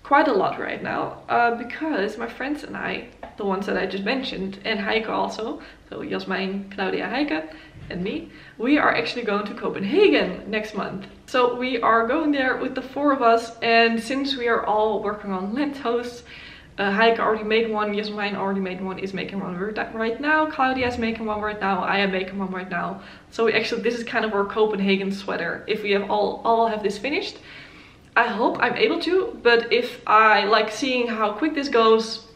quite a lot right now, because my friends and I, the ones that I just mentioned, and Heike also, so Jasmijn, Claudia, Heike, and me, we are actually going to Copenhagen next month. So we are going there with the 4 of us, and since we are all working on Lentos, Heike already made one, Jasmijn already made one, is making one right now, Claudia is making one right now, I am making one right now. So we actually, this is kind of our Copenhagen sweater, if we have all have this finished. I hope I'm able to, but if I like seeing how quick this goes,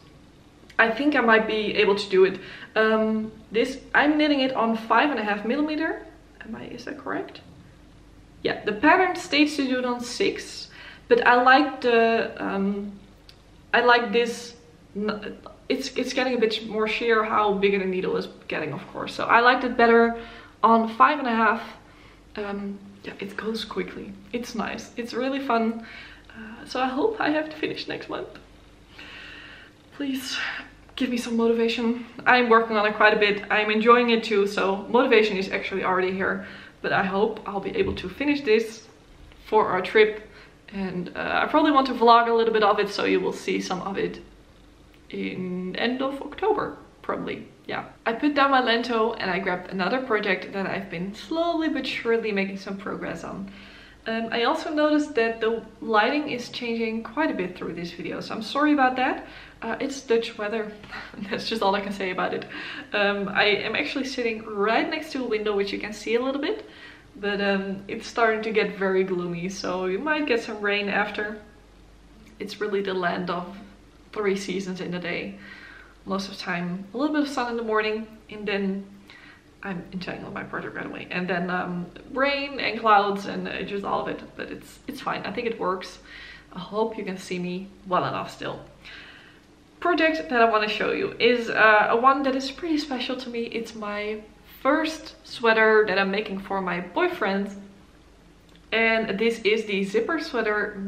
I think I might be able to do it. I'm knitting it on 5.5mm Is that correct? Yeah, the pattern states to do it on 6, but I like this. It's getting a bit more sheer how bigger the needle is getting, of course. So I liked it better on 5.5. Yeah, it goes quickly. It's nice. It's really fun. So I hope I have to finish next month. Please give me some motivation. I'm working on it quite a bit. I'm enjoying it too, so motivation is actually already here. But I hope I'll be able to finish this for our trip. And I probably want to vlog a little bit of it, so you will see some of it in end of October, probably. Yeah. I put down my Lento and I grabbed another project that I've been slowly but surely making some progress on. I also noticed that the lighting is changing quite a bit through this video, so I'm sorry about that. It's Dutch weather. That's just all I can say about it. I am actually sitting right next to a window, which you can see a little bit, but it's starting to get very gloomy, so you might get some rain after. It's really the land of 3 seasons in a day. Most of the time a little bit of sun in the morning, and then I'm entangling my project right away, and then rain and clouds and just all of it. But it's fine. I think it works. I hope you can see me well enough still. Project that I want to show you is a one that is pretty special to me. It's my first sweater that I'm making for my boyfriend, and this is the Zipper Sweater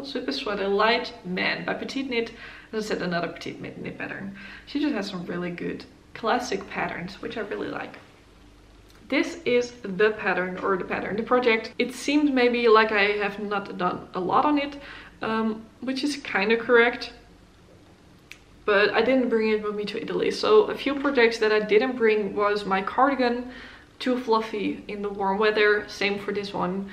Zipper Sweater Light Man by Petite Knit. As I said, another Petite Knit pattern. She just has some really good classic patterns, which I really like. This is the pattern, or the project. It seems maybe like I have not done a lot on it, which is kind of correct, but I didn't bring it with me to Italy. So a few projects that I didn't bring was my cardigan, too fluffy in the warm weather. Same for this one.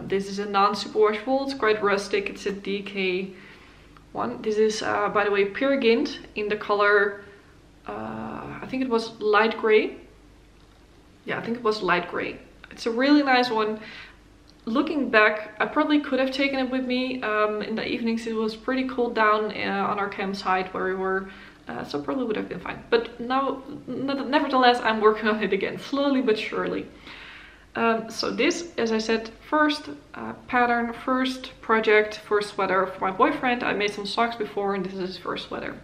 This is a non-superwash wool. It's quite rustic. It's a DK one. This is by the way Peer Gynt in the color I think it was light gray. Yeah, I think it was light gray. It's a really nice one. Looking back, I probably could have taken it with me. In the evenings it was pretty cooled down on our campsite where we were, so probably would have been fine. But now, nevertheless, I'm working on it again, slowly but surely. So this, as I said, first pattern, first project, first sweater for my boyfriend. I made some socks before, and this is his first sweater.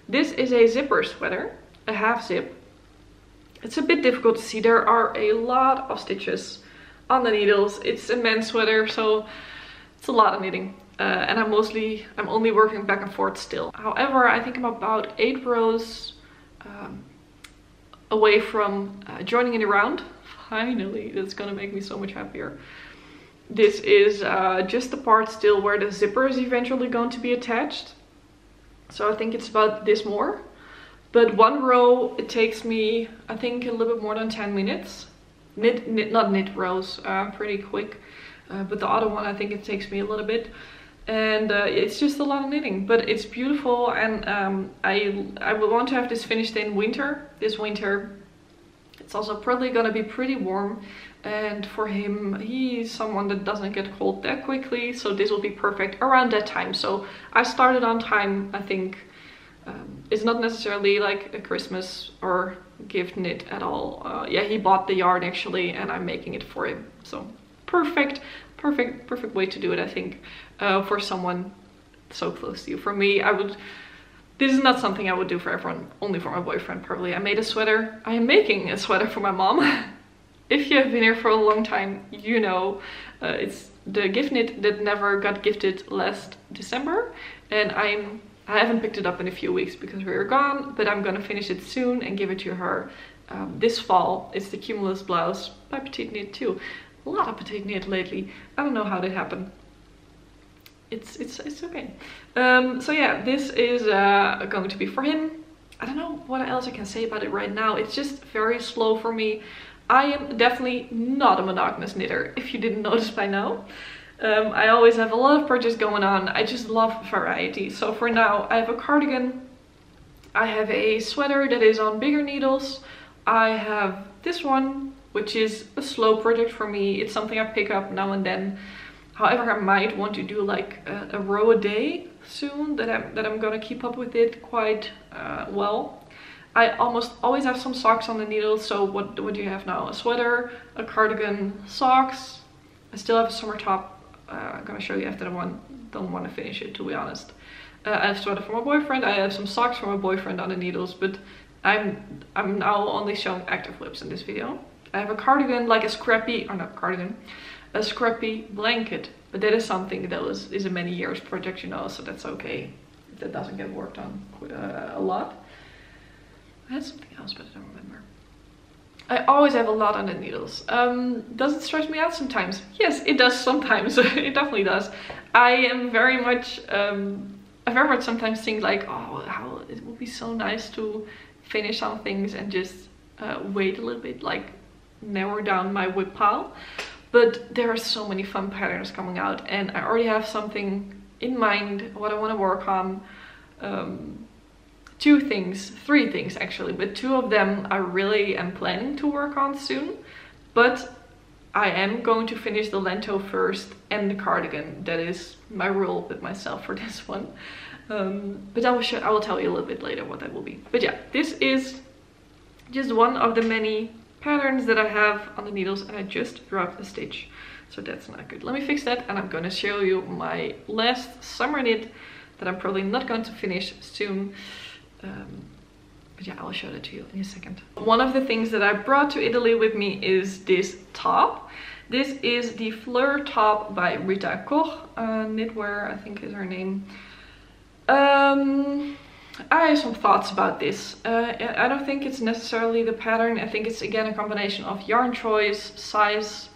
This is a zipper sweater, a half zip. It's a bit difficult to see. There are a lot of stitches on the needles. It's a men's sweater, so it's a lot of knitting. And I'm only working back and forth still. However, I think I'm about 8 rows away from joining in a round. Finally, that's gonna make me so much happier. This is just the part still where the zipper is eventually going to be attached. So I think it's about this more. But one row, it takes me, I think, a little bit more than 10 minutes. Not knit rows, pretty quick. But the other one, I think it takes me a little bit. And it's just a lot of knitting, but it's beautiful. And I would want to have this finished in winter, this winter. It's also probably gonna be pretty warm. And for him, he's someone that doesn't get cold that quickly. So this will be perfect around that time. So I started on time, I think. It's not necessarily like a Christmas or gift knit at all. Yeah, he bought the yarn actually, and I'm making it for him. So perfect way to do it, I think, for someone so close to you. For me, this is not something I would do for everyone, only for my boyfriend probably. I made a sweater. I am making a sweater for my mom. If you have been here for a long time, you know it's the gift knit that never got gifted last December, and I haven't picked it up in a few weeks because we were gone, but I'm gonna finish it soon and give it to her this fall. It's the Cumulus blouse by Petite Knit too. A lot of Petite Knit lately. I don't know how that happened. It's okay. So yeah, this is going to be for him. I don't know what else I can say about it right now. It's just very slow for me. I am definitely not a monogamous knitter, if you didn't notice by now. I always have a lot of projects going on. I just love variety. So for now, I have a cardigan. I have a sweater that is on bigger needles. I have this one, which is a slow project for me. It's something I pick up now and then. However, I might want to do like a row a day soon, that I'm gonna keep up with it quite well. I almost always have some socks on the needle. So what do you have now? A sweater, a cardigan, socks. I still have a summer top. I'm gonna show you after the one. Don't want to finish it, to be honest. I have a sweater for my boyfriend. I have some socks for my boyfriend on the needles, but I'm now only showing active flips in this video. I have a cardigan, like a scrappy, or not cardigan, a scrappy blanket. But that is something that is a many years project, you know, so that's okay if that doesn't get worked on a lot. I had something else, but I don't remember. I always have a lot on the needles. Does it stress me out sometimes? Yes, it does sometimes. It definitely does. I am very much, I very much sometimes think like, oh, how it would be so nice to finish some things and just wait a little bit, like narrow down my whip pile. But there are so many fun patterns coming out, and I already have something in mind what I want to work on. Three things actually, but two of them I really am planning to work on soon. But I am going to finish the Lento first and the cardigan. That is my rule with myself for this one. But I will tell you a little bit later what that will be. But yeah, this is just one of the many patterns that I have on the needles, and I just dropped a stitch, so that's not good. Let me fix that, and I'm going to show you my last summer knit that I'm probably not going to finish soon. But yeah, I'll show that to you in a second. One of the things that I brought to Italy with me is this top. This is the Fleur top by Rita Koch, knitwear, I think is her name. I have some thoughts about this. I don't think it's necessarily the pattern. I think it's again a combination of yarn choice, size,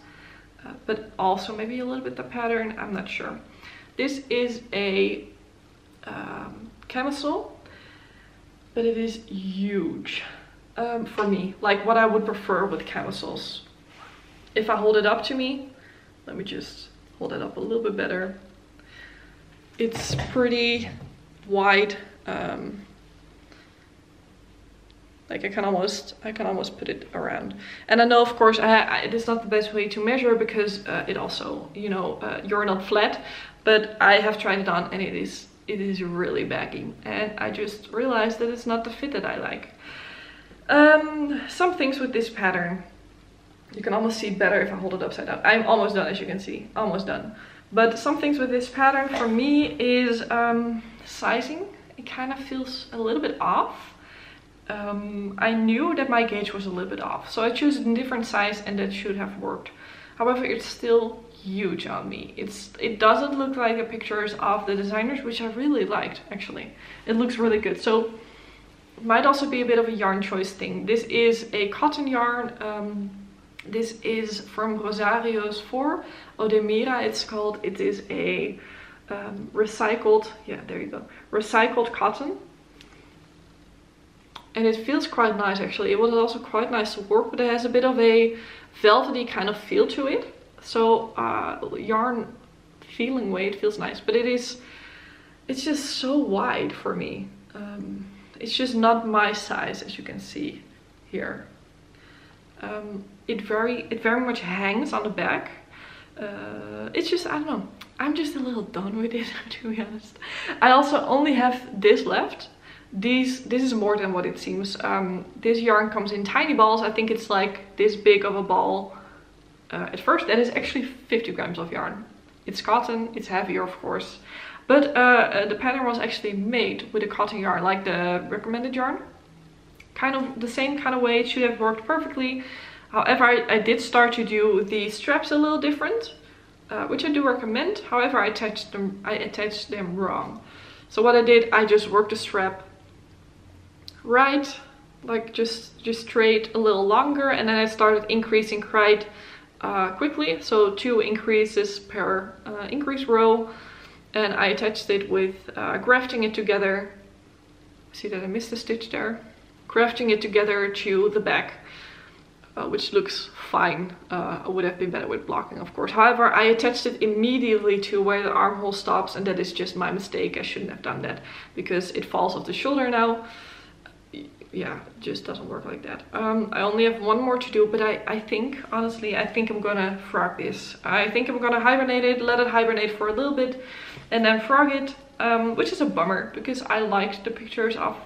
but also maybe a little bit the pattern. I'm not sure. This is a camisole, but it is huge for me. Like what I would prefer with camisoles. If I hold it up to me, let me just hold it up a little bit better. It's pretty wide. Like I can almost put it around, and I know of course it is not the best way to measure because it also, you know, you're not flat, but I have tried it on and it is really baggy, and I just realized that it's not the fit that I like. Some things with this pattern, you can almost see better if I hold it upside down. I'm almost done, as you can see, almost done. But some things with this pattern for me is sizing. It kind of feels a little bit off. I knew that my gauge was a little bit off, so I chose a different size and that should have worked. However, it's still huge on me. It doesn't look like the pictures of the designers, which I really liked actually. It looks really good. So it might also be a bit of a yarn choice thing. This is a cotton yarn. This is from Rosario's for Odemira, it's called. It is a recycled, yeah, there you go, recycled cotton. And it feels quite nice actually. It was also quite nice to work, but it has a bit of a velvety kind of feel to it. So yarn feeling weight feels nice, but it's just so wide for me. It's just not my size, as you can see here. It very much hangs on the back. It's just, I don't know, I'm just a little done with it, to be honest. I also only have this left. This is more than what it seems. This yarn comes in tiny balls. I think it's like this big of a ball at first. That is actually 50 grams of yarn. It's cotton, it's heavier of course, but the pattern was actually made with a cotton yarn, like the recommended yarn. Kind of the same kind of way. It should have worked perfectly. However, I did start to do the straps a little different, which I do recommend. However, I attached them wrong. So what I did, I just worked the strap right, like just straight a little longer, and then I started increasing quite quickly. So 2 increases per increase row, and I attached it with grafting it together. See that I missed a stitch there. Grafting it together to the back. Which looks fine. I would have been better with blocking, of course. However, I attached it immediately to where the armhole stops, and that is just my mistake. I shouldn't have done that because it falls off the shoulder now. Yeah, it just doesn't work like that. I only have one more to do, but I think, honestly, I think I'm gonna frog this. I think I'm gonna hibernate it, let it hibernate for a little bit, and then frog it, which is a bummer because I liked the pictures of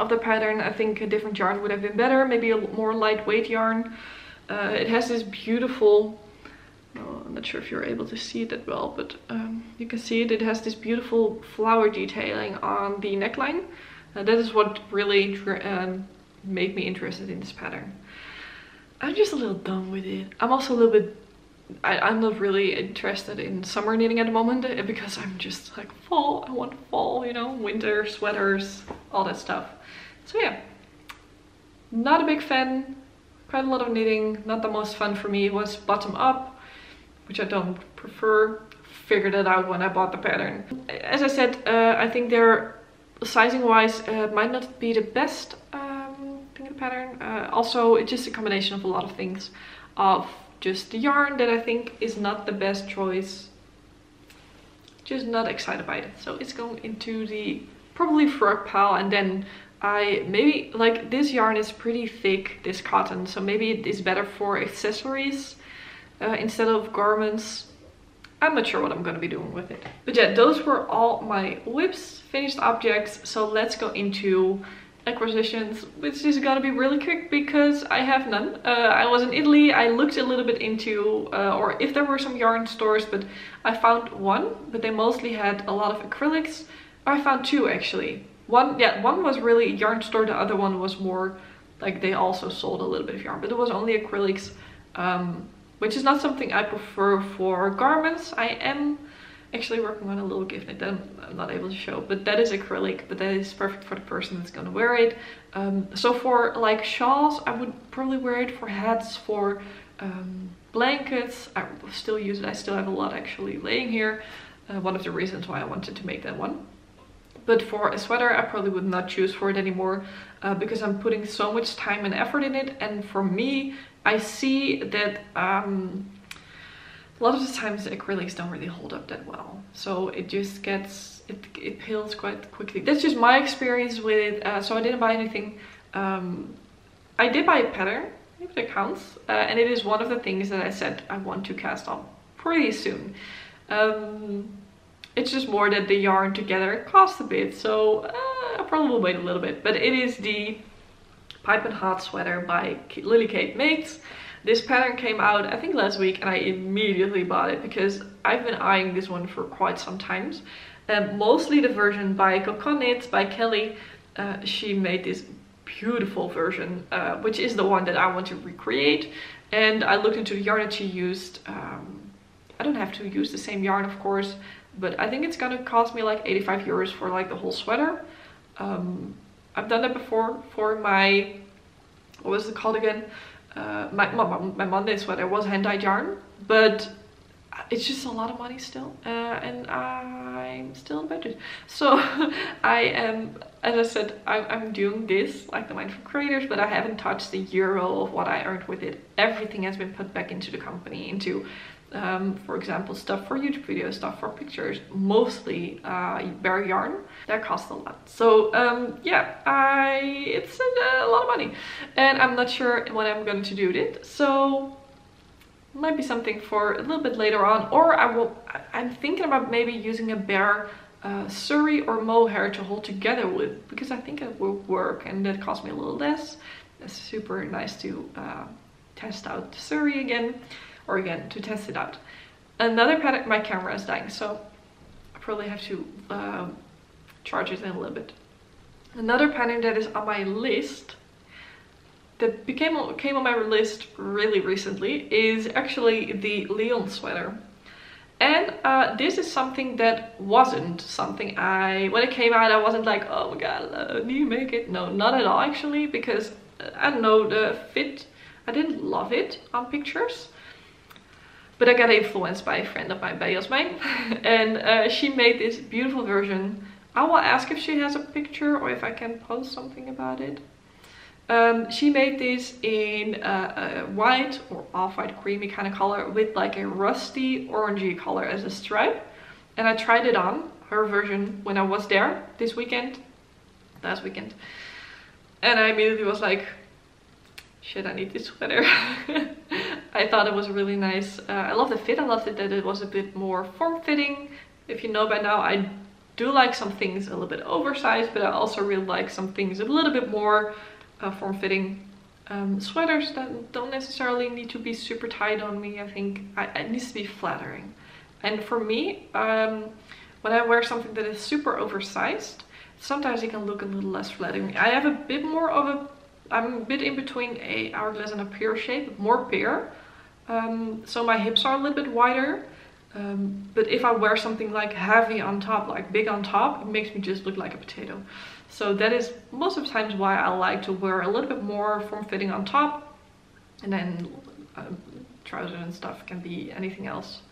of the pattern. I think a different yarn would have been better, maybe a more lightweight yarn. It has this beautiful, I'm not sure if you're able to see it that well, but you can see it. It has this beautiful flower detailing on the neckline. That is what really made me interested in this pattern. I'm just a little done with it. I'm also a little bit, I'm not really interested in summer knitting at the moment because I'm just like fall. I want fall, you know, winter sweaters, all that stuff. So yeah, not a big fan. Quite a lot of knitting, not the most fun for me. It was bottom up, which I don't prefer. Figured it out when I bought the pattern. As I said, I think they're sizing wise might not be the best thing in the pattern. Also, it's just a combination of a lot of things. Of just the yarn that I think is not the best choice. Just not excited by it. So it's going into the probably Fleur pile, and then I maybe like this yarn is pretty thick, this cotton, so maybe it is better for accessories instead of garments. I'm not sure what I'm going to be doing with it. But yeah, those were all my whips, finished objects. So let's go into acquisitions, which is gonna be really quick because I have none. I was in Italy. I looked a little bit into or if there were some yarn stores, but I found one, but they mostly had a lot of acrylics. I found two actually. One was really a yarn store, the other one was more like they also sold a little bit of yarn, but it was only acrylics, which is not something I prefer for garments. I am actually working on a little gift knit that I'm not able to show, but that is acrylic, but that is perfect for the person that's gonna wear it. So for like shawls, I would probably wear it. For hats, for blankets, I will still use it. I still have a lot actually laying here. One of the reasons why I wanted to make that one. But for a sweater, I probably would not choose for it anymore because I'm putting so much time and effort in it. And for me, I see that a lot of the times the acrylics don't really hold up that well. So it just gets, it peels quite quickly. That's just my experience with it. So I didn't buy anything. I did buy a pattern, if that counts. And it is one of the things that I said I want to cast on pretty soon. It's just more that the yarn together costs a bit. So I probably will wait a little bit. But it is the Pipe and Hot Sweater by Lily Kate Makes. This pattern came out, I think last week, and I immediately bought it because I've been eyeing this one for quite some time. Mostly the version by Coco Knits by Kelly. She made this beautiful version, which is the one that I want to recreate. And I looked into the yarn that she used. I don't have to use the same yarn, of course, but I think it's gonna cost me like 85 euros for like the whole sweater. I've done that before for my, what was it called again? My Monday sweater was hand-dyed yarn, but it's just a lot of money still, and I'm still in budget. So I am, as I said, I'm doing this like the Mindful Creators, but I haven't touched the euro of what I earned with it. Everything has been put back into the company, into for example, stuff for YouTube videos, stuff for pictures, mostly bare yarn. That costs a lot. So yeah, it's a lot of money, and I'm not sure what I'm going to do with it. So might be something for a little bit later on, or I'm thinking about maybe using a bare Surrey or mohair to hold together with, because I think it will work, and that cost me a little less. It's super nice to test out Surrey again. Or again, to test it out. Another pattern, my camera is dying, so I probably have to charge it in a little bit. Another pattern that is on my list, that came on my list really recently, is actually the Lento Sweater. And this is something that wasn't something when it came out, I wasn't like, oh my god, do you make it? No, not at all actually, because I don't know, the fit, I didn't love it on pictures. But I got influenced by a friend of mine, by Jasmijn, and she made this beautiful version. I will ask if she has a picture or if I can post something about it. She made this in a white or off-white creamy kind of color with like a rusty orangey color as a stripe. And I tried it on, her version, when I was there this weekend, last weekend. And I immediately was like, shit, I need this sweater. I thought it was really nice. I love the fit. I loved it that it was a bit more form-fitting. If you know by now, I do like some things a little bit oversized, but I also really like some things a little bit more form-fitting. Sweaters that don't necessarily need to be super tight on me. I think it needs to be flattering. And for me, when I wear something that is super oversized, sometimes it can look a little less flattering. I have a bit more of a, I'm a bit in between a hourglass and a pear shape, more pear. So my hips are a little bit wider. But if I wear something like heavy on top, like big on top, it makes me just look like a potato. So that is most of the times why I like to wear a little bit more form-fitting on top. And then trousers and stuff can be anything else,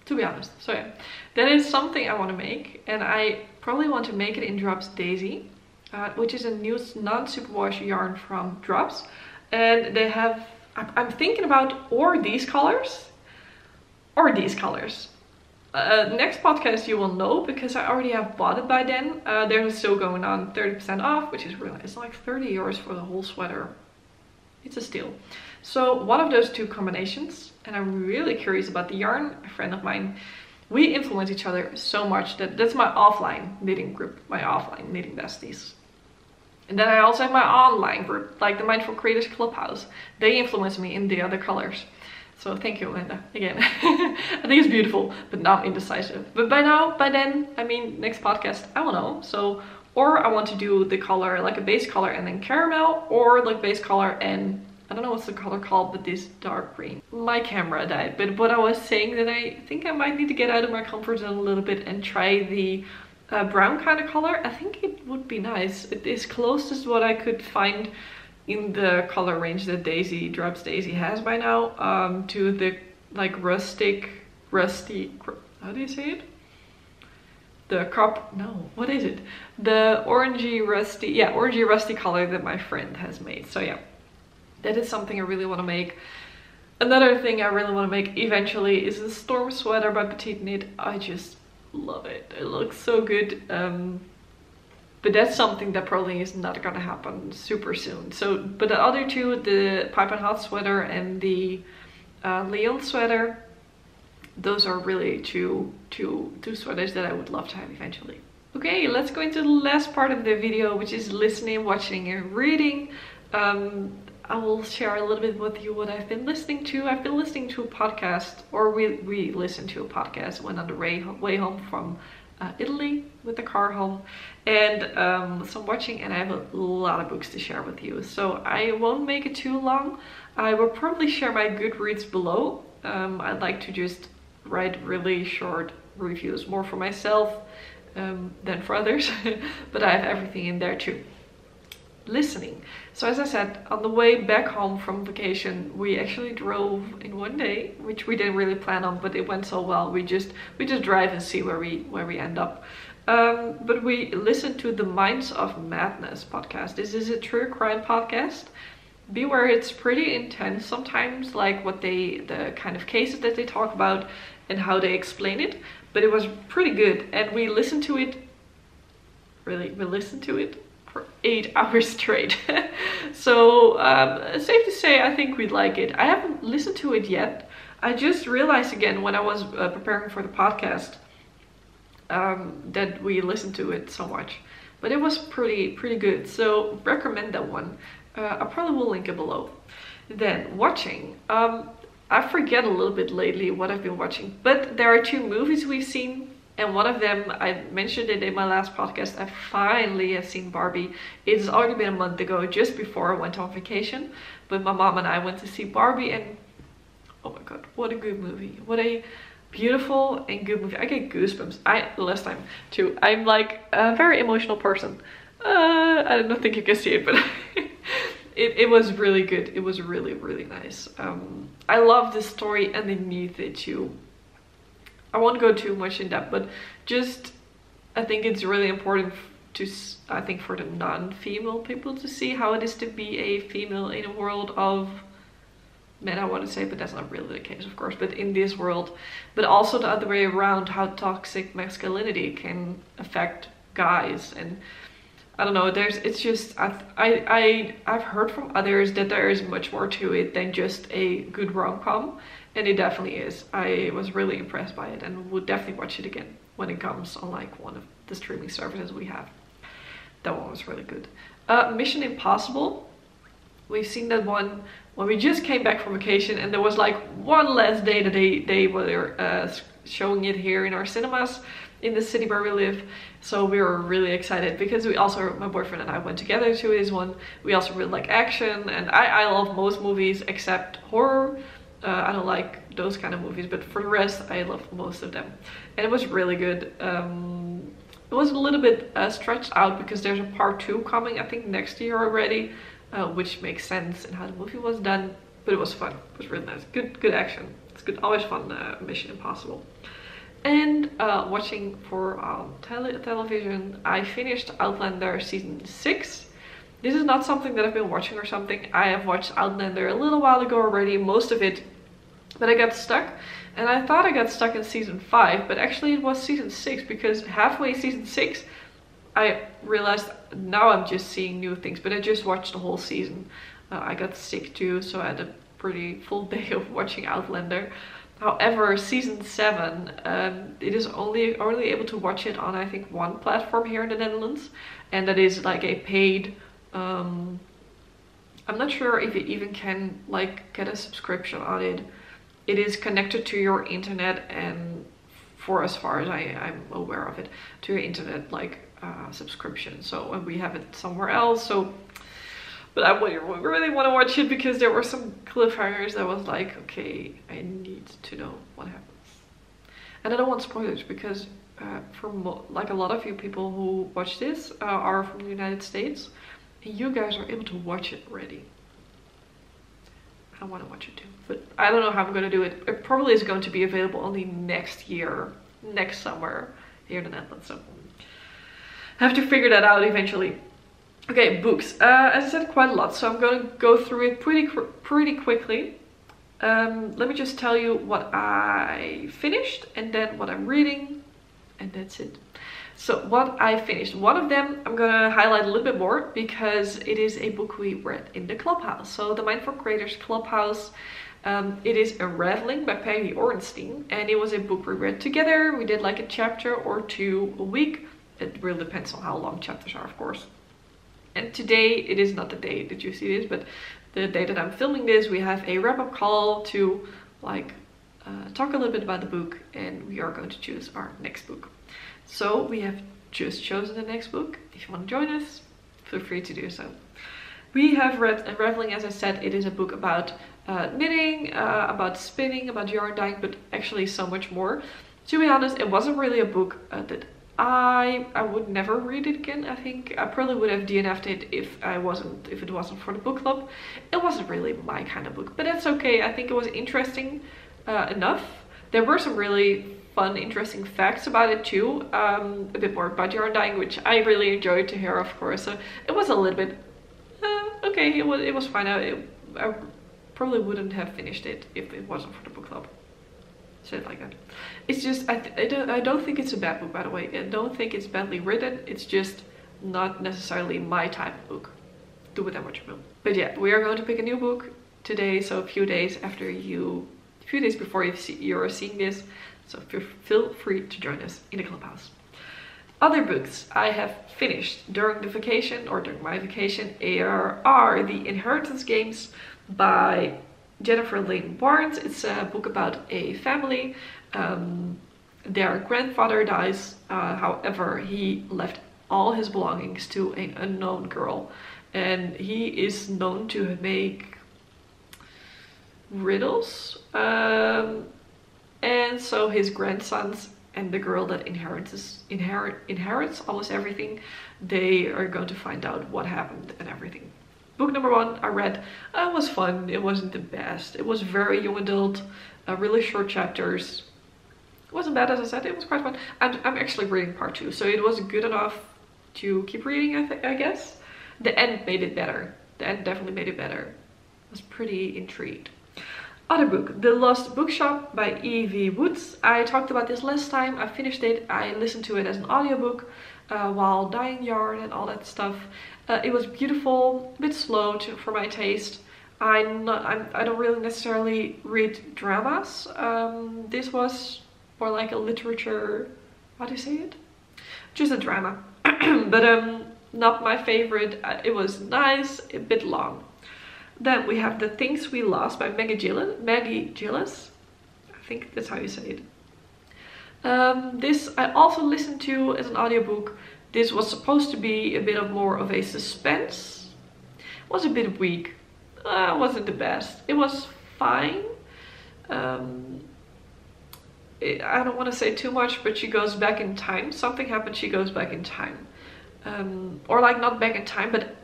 to be honest. So yeah, that is something I want to make. And I probably want to make it in Drops Daisy, which is a new non-superwash yarn from Drops. And they have, I'm thinking about or these colors or these colors. Next podcast you will know, because I already have bought it by then. They're still going on 30% off, which is really nice. It's like 30 euros for the whole sweater. It's a steal. So one of those two combinations, and I'm really curious about the yarn. A friend of mine, we influence each other so much that that's my offline knitting group, my offline knitting besties. And then I also have my online group, like the Mindful Creators Clubhouse. They influence me in the other colors. So thank you, Amanda, again. I think it's beautiful, but not indecisive. But by then, I mean, next podcast, I will know. So, or I want to do the color, like a base color and then caramel, or like base color and, I don't know what's the color called, but this dark green. My camera died, but what I was saying that I think I might need to get out of my comfort zone a little bit and try the brown kind of color. I think it would be nice. It is closest what I could find in the color range that Drops Daisy has by now, to the like rusty, how do you say it? The what is it? The orangey rusty color that my friend has made. So yeah, that is something I really want to make. Another thing I really want to make eventually is a storm sweater by Petite Knit. I just love it. It looks so good. But that's something that probably is not gonna happen super soon. So, but the other two, the Pipe and Hot sweater and the Leon sweater, those are really two sweaters that I would love to have eventually. Okay, let's go into the last part of the video, which is listening, watching, and reading. I will share a little bit with you what I've been listening to. I've been listening to a podcast, or we listened to a podcast when on the way home from Italy with the car home, and so I'm watching, and I have a lot of books to share with you, so I won't make it too long. I will probably share my Goodreads below. I'd like to just write really short reviews, more for myself than for others, but I have everything in there too. Listening. So as I said, on the way back home from vacation, we actually drove in one day, which we didn't really plan on, but it went so well. We just drive and see where we end up. But we listened to the Minds of Madness podcast. This is a true crime podcast. Beware, it's pretty intense sometimes, like the kind of cases that they talk about and how they explain it. But it was pretty good, and we listened to it. We listened to it for 8 hours straight. So safe to say, I think we'd like it. I haven't listened to it yet. I just realized again when I was preparing for the podcast that we listened to it so much, but it was pretty good. So recommend that one. I probably will link it below. Then watching. I forget a little bit lately what I've been watching, but there are 2 movies we've seen. And one of them, I mentioned it in my last podcast, I finally have seen Barbie. It's already been a month ago, just before I went on vacation. But my mom and I went to see Barbie, and oh my god, what a good movie. What a beautiful and good movie. I get goosebumps. Last time too. I'm like a very emotional person. I don't think you can see it, but it was really good. It was really nice. I love the story underneath it too. I won't go too much in depth, but just I think it's really important for the non-female people to see how it is to be a female in a world of men, I want to say, but that's not really the case, of course, but in this world. But also the other way around, how toxic masculinity can affect guys. And I don't know, it's just, I've heard from others that there is much more to it than just a good rom-com. And it definitely is. I was really impressed by it and would definitely watch it again. when it comes on like one of the streaming services we have. That one was really good. Mission Impossible. We've seen that one when we just came back from vacation, and there was like one last day that they were showing it here in our cinemas in the city where we live. So we were really excited because we also, my boyfriend and I went together to this one. We also really like action, and I love most movies except horror. I don't like those kind of movies, but for the rest I love most of them. And it was really good. It was a little bit stretched out because there's a part 2 coming, I think next year already, which makes sense in how the movie was done. But it was fun. It was really nice. Good action. It's good. Always fun. Mission Impossible. And watching for television, I finished Outlander season 6. This is not something that I've been watching or something. I have watched Outlander a little while ago already, most of it, but I got stuck. And I thought I got stuck in season 5, but actually it was season 6, because halfway season 6, I realized now I'm just seeing new things, but I just watched the whole season. I got sick too, so I had a pretty full day of watching Outlander. However, season 7, it is only able to watch it on, I think, one platform here in the Netherlands, and that is like a paid. I'm not sure if you even can like get a subscription on it. It is connected to your internet, and for as far as I'm aware of it, to your internet like subscription. So we have it somewhere else. So, but I really want to watch it because there were some cliffhangers that was like, okay, I need to know what happens. And I don't want spoilers because like a lot of you people who watch this are from the United States, and you guys are able to watch it already. I want to watch it too, but I don't know how I'm going to do it. It probably is going to be available only next year, next summer here in the Netherlands. So I have to figure that out eventually. Okay, books. As I said, quite a lot, so I'm going to go through it pretty quickly. Let me just tell you what I finished and then what I'm reading, and that's it. So what I finished, one of them I'm gonna highlight a little bit more because it is a book we read in the Clubhouse. So the Mindful Creators Clubhouse, it is a Raveling by Peggy Orenstein, and it was a book we read together. We did like a chapter or 2 a week. It really depends on how long chapters are, of course. And today, it is not the day that you see this, but the day that I'm filming this, we have a wrap-up call to like talk a little bit about the book, and we are going to choose our next book. So we have just chosen the next book. If you want to join us, feel free to do so. We have read Raveling, as I said. It is a book about knitting, about spinning, about yarn dyeing, but actually so much more. To be honest, it wasn't really a book that I would never read it again. I think I probably would have DNF'd it if it wasn't for the book club. It wasn't really my kind of book, but that's okay. I think it was interesting enough. There were some really fun, interesting facts about it too. A bit more about yarn dyeing, which I really enjoyed to hear, of course. So it was a little bit okay. It was fine. I probably wouldn't have finished it if it wasn't for the book club. Say it like that. It's just I don't think it's a bad book, by the way. I don't think it's badly written. It's just not necessarily my type of book. Do with that what you will. But yeah, we are going to pick a new book today. So a few days before you're seeing this. So feel free to join us in the Clubhouse. Other books I have finished during the vacation, or during my vacation, are The Inheritance Games by Jennifer Lynn Barnes. It's a book about a family. Their grandfather dies, however, he left all his belongings to an unknown girl. And he is known to make riddles. And so his grandsons and the girl that inherits almost everything, they are going to find out what happened and everything. Book number 1 I read. It was fun. It wasn't the best. It was very young adult, really short chapters. It wasn't bad, as I said. It was quite fun. I'm actually reading part 2, so it was good enough to keep reading, I guess. The end made it better. The end definitely made it better. I was pretty intrigued. Other book, The Lost Bookshop by E.V. Woods. I talked about this last time. I finished it. I listened to it as an audiobook while dyeing yarn and all that stuff. It was beautiful, a bit slow for my taste. I don't really necessarily read dramas. This was more like a literature how do you say it? Just a drama. But not my favorite. It was nice, a bit long. Then we have The Things We Lost by Maggie Gillis. I think that's how you say it. This I also listened to as an audiobook. This was supposed to be a bit of more of a suspense. It was a bit weak. It wasn't the best. It was fine. I don't want to say too much, but she goes back in time. Something happens, she goes back in time. Or like not back in time, but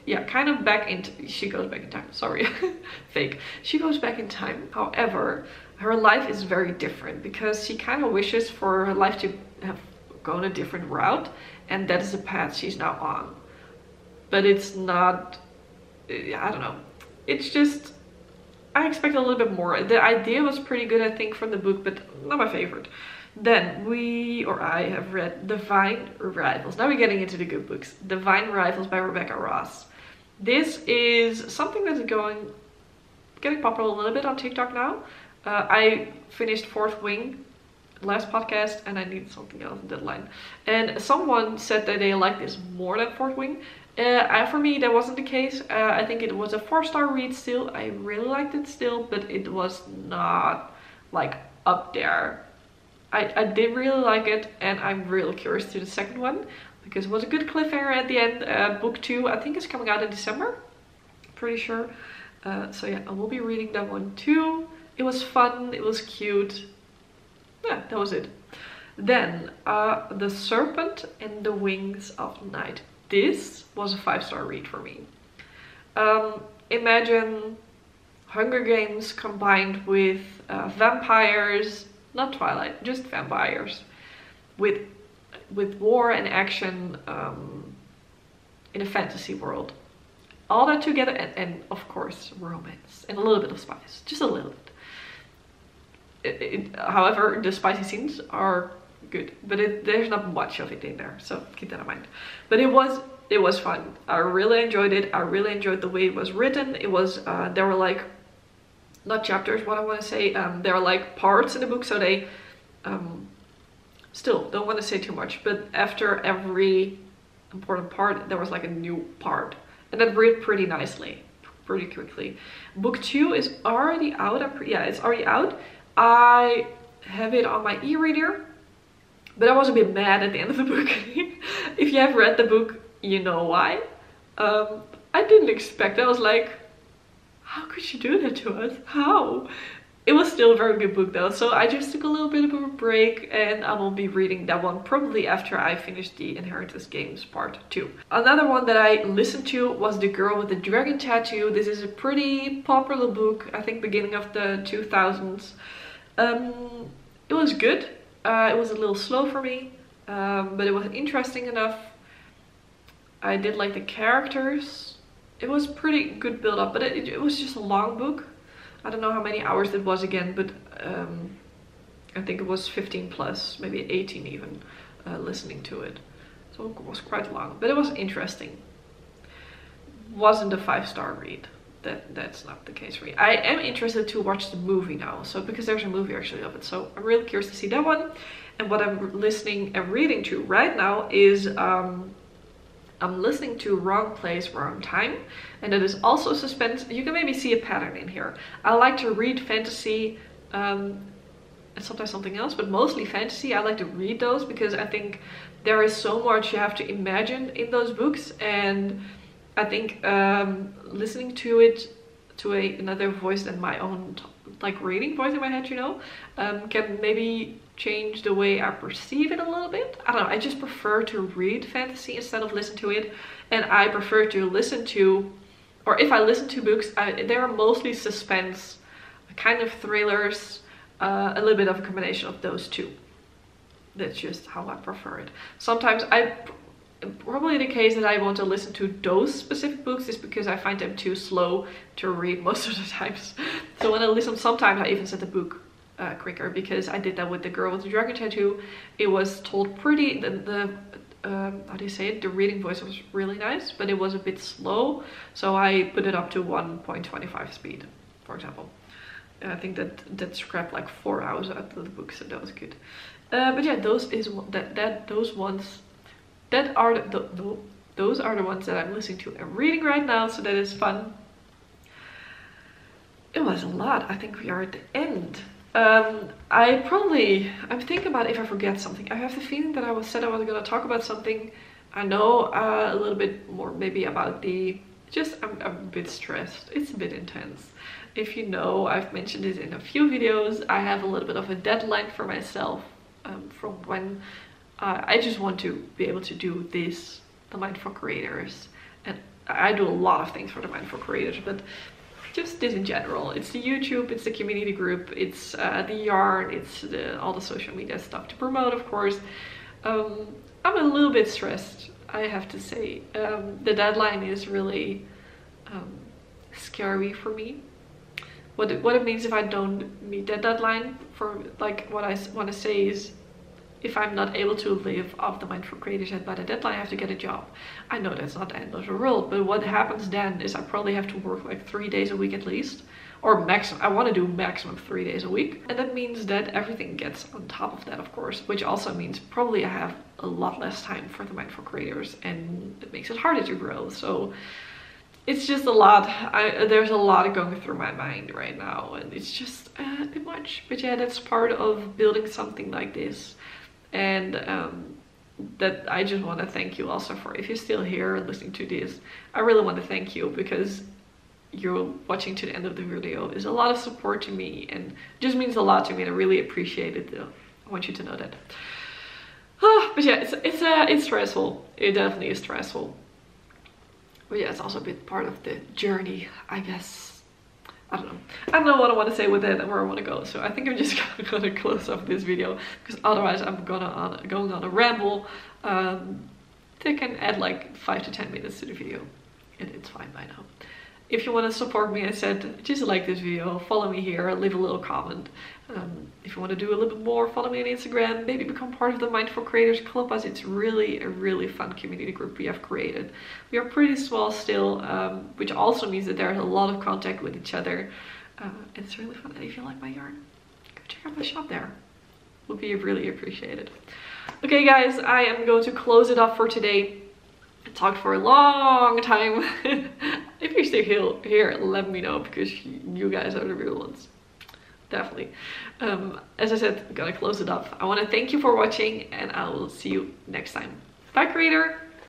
yeah, kind of back into, she goes back in time, sorry, fake. She goes back in time. However, her life is very different because she kind of wishes for her life to have gone a different route, and that is the path she's now on. But it's not, I don't know. It's just, I expect a little bit more. The idea was pretty good, I think, from the book, but not my favorite. Then I have read Divine Rivals. Now we're getting into the good books. Divine Rivals by Rebecca Ross. This is something that's getting popular a little bit on TikTok now. I finished Fourth Wing last podcast and I need something else in deadline. And someone said that they liked this more than Fourth Wing. For me, that wasn't the case. I think it was a 4-star read still. I really liked it still, but it was not like up there. I did really like it, and I'm really curious to the second one because it was a good cliffhanger at the end. Book 2, I think, is coming out in December. Pretty sure. So yeah, I will be reading that one too. It was fun. It was cute. Yeah, that was it. Then The Serpent and the Wings of Night. This was a 5-star read for me. Imagine Hunger Games combined with vampires. Not Twilight, just vampires, with war and action in a fantasy world. All that together, and of course romance and a little bit of spice, just a little bit. However, the spicy scenes are good, but there's not much of it in there, so keep that in mind. But it was fun. I really enjoyed it. I really enjoyed the way it was written. It was there were like, not chapters, what I want to say, there are like parts in the book, so they still don't want to say too much, but after every important part there was like a new part, and that read pretty nicely, pretty quickly. Book 2 is already out. Yeah, it's already out. I have it on my e-reader, but I was a bit mad at the end of the book. If you have read the book, you know why. I didn't expect it. I was like, how could she do that to us? How? It was still a very good book though, so I just took a little bit of a break and I will be reading that one probably after I finish the Inheritance Games Part 2. Another one that I listened to was The Girl with the Dragon Tattoo. This is a pretty popular book, I think beginning of the 2000s. It was good. It was a little slow for me, but it was interesting enough. I did like the characters. It was pretty good build up, but it was just a long book. I don't know how many hours it was again, but I think it was 15 plus, maybe 18 even, listening to it. So it was quite long, but it was interesting. Wasn't a 5-star read. That's not the case for me. I am interested to watch the movie now, so because there's a movie actually of it, so I'm really curious to see that one. And what I'm listening and reading to right now is I'm listening to Wrong Place, Wrong Time, and it is also suspense. You can maybe see a pattern in here. I like to read fantasy and sometimes something else, but mostly fantasy. I like to read those because I think there is so much you have to imagine in those books, and I think listening to it to another voice than my own, like reading voice in my head, you know, can maybe change the way I perceive it a little bit. I don't know, I just prefer to read fantasy instead of listen to it, and I prefer to listen to, or if I listen to books, they are mostly suspense, kind of thrillers, a little bit of a combination of those two. That's just how I prefer it. Sometimes probably the case that I want to listen to those specific books is because I find them too slow to read most of the times. So when I listen, sometimes I even set the book quicker, because I did that with The Girl with the Dragon Tattoo. It was told pretty, how do you say it? The reading voice was really nice, but it was a bit slow. So I put it up to 1.25 speed, for example. I think that scrapped like 4 hours out of the book, so that was good. But yeah, those are the ones that I'm listening to and reading right now, so that is fun. It was a lot. I think we are at the end. I'm thinking about if I forget something. I have the feeling that I was gonna talk about something. I know a little bit more maybe about I'm a bit stressed. It's a bit intense. If you know, I've mentioned it in a few videos. I have a little bit of a deadline for myself from when I just want to be able to do this, the Mindful Creators. And I do a lot of things for the Mindful Creators, but just this in general. It's the YouTube, it's the community group, it's the yarn, it's all the social media stuff to promote, of course. I'm a little bit stressed, I have to say. The deadline is really scary for me. What it means if I don't meet that deadline, for like what I want to say is, if I'm not able to live off the Mindful Creators by the deadline, I have to get a job. I know that's not the end of the world, but what happens then is I probably have to work like 3 days a week at least, or maximum. I want to do maximum 3 days a week, and that means that everything gets on top of that, of course, which also means probably I have a lot less time for the Mindful Creators, and it makes it harder to grow. So it's just a lot. There's a lot going through my mind right now, and it's just a bit much. But yeah, that's part of building something like this. And that I just want to thank you also for, if you're still here listening to this, I really want to thank you, because you're watching to the end of the video is a lot of support to me and just means a lot to me, and I really appreciate it. I want you to know that. But yeah, it's stressful. It definitely is stressful. But yeah, it's also a bit part of the journey, I guess. I don't know what I want to say with it and where I want to go. So I think I'm just gonna close off this video, because otherwise I'm going on a ramble. They can add like 5 to 10 minutes to the video, and it's fine by now. If you want to support me, I said, just like this video, follow me here, leave a little comment. If you want to do a little bit more, follow me on Instagram, maybe become part of the Mindful Creators Clubhouse. It's really a really fun community group we have created. We are pretty small still, which also means that there's a lot of contact with each other. It's really fun. And if you like my yarn, go check out my shop there. Would be really appreciated. Okay guys, I am going to close it off for today. I talked for a long time. If you're still here, let me know, because you guys are the real ones. Definitely. As I said, I'm gonna close it off. I want to thank you for watching, and I will see you next time. Bye, creator!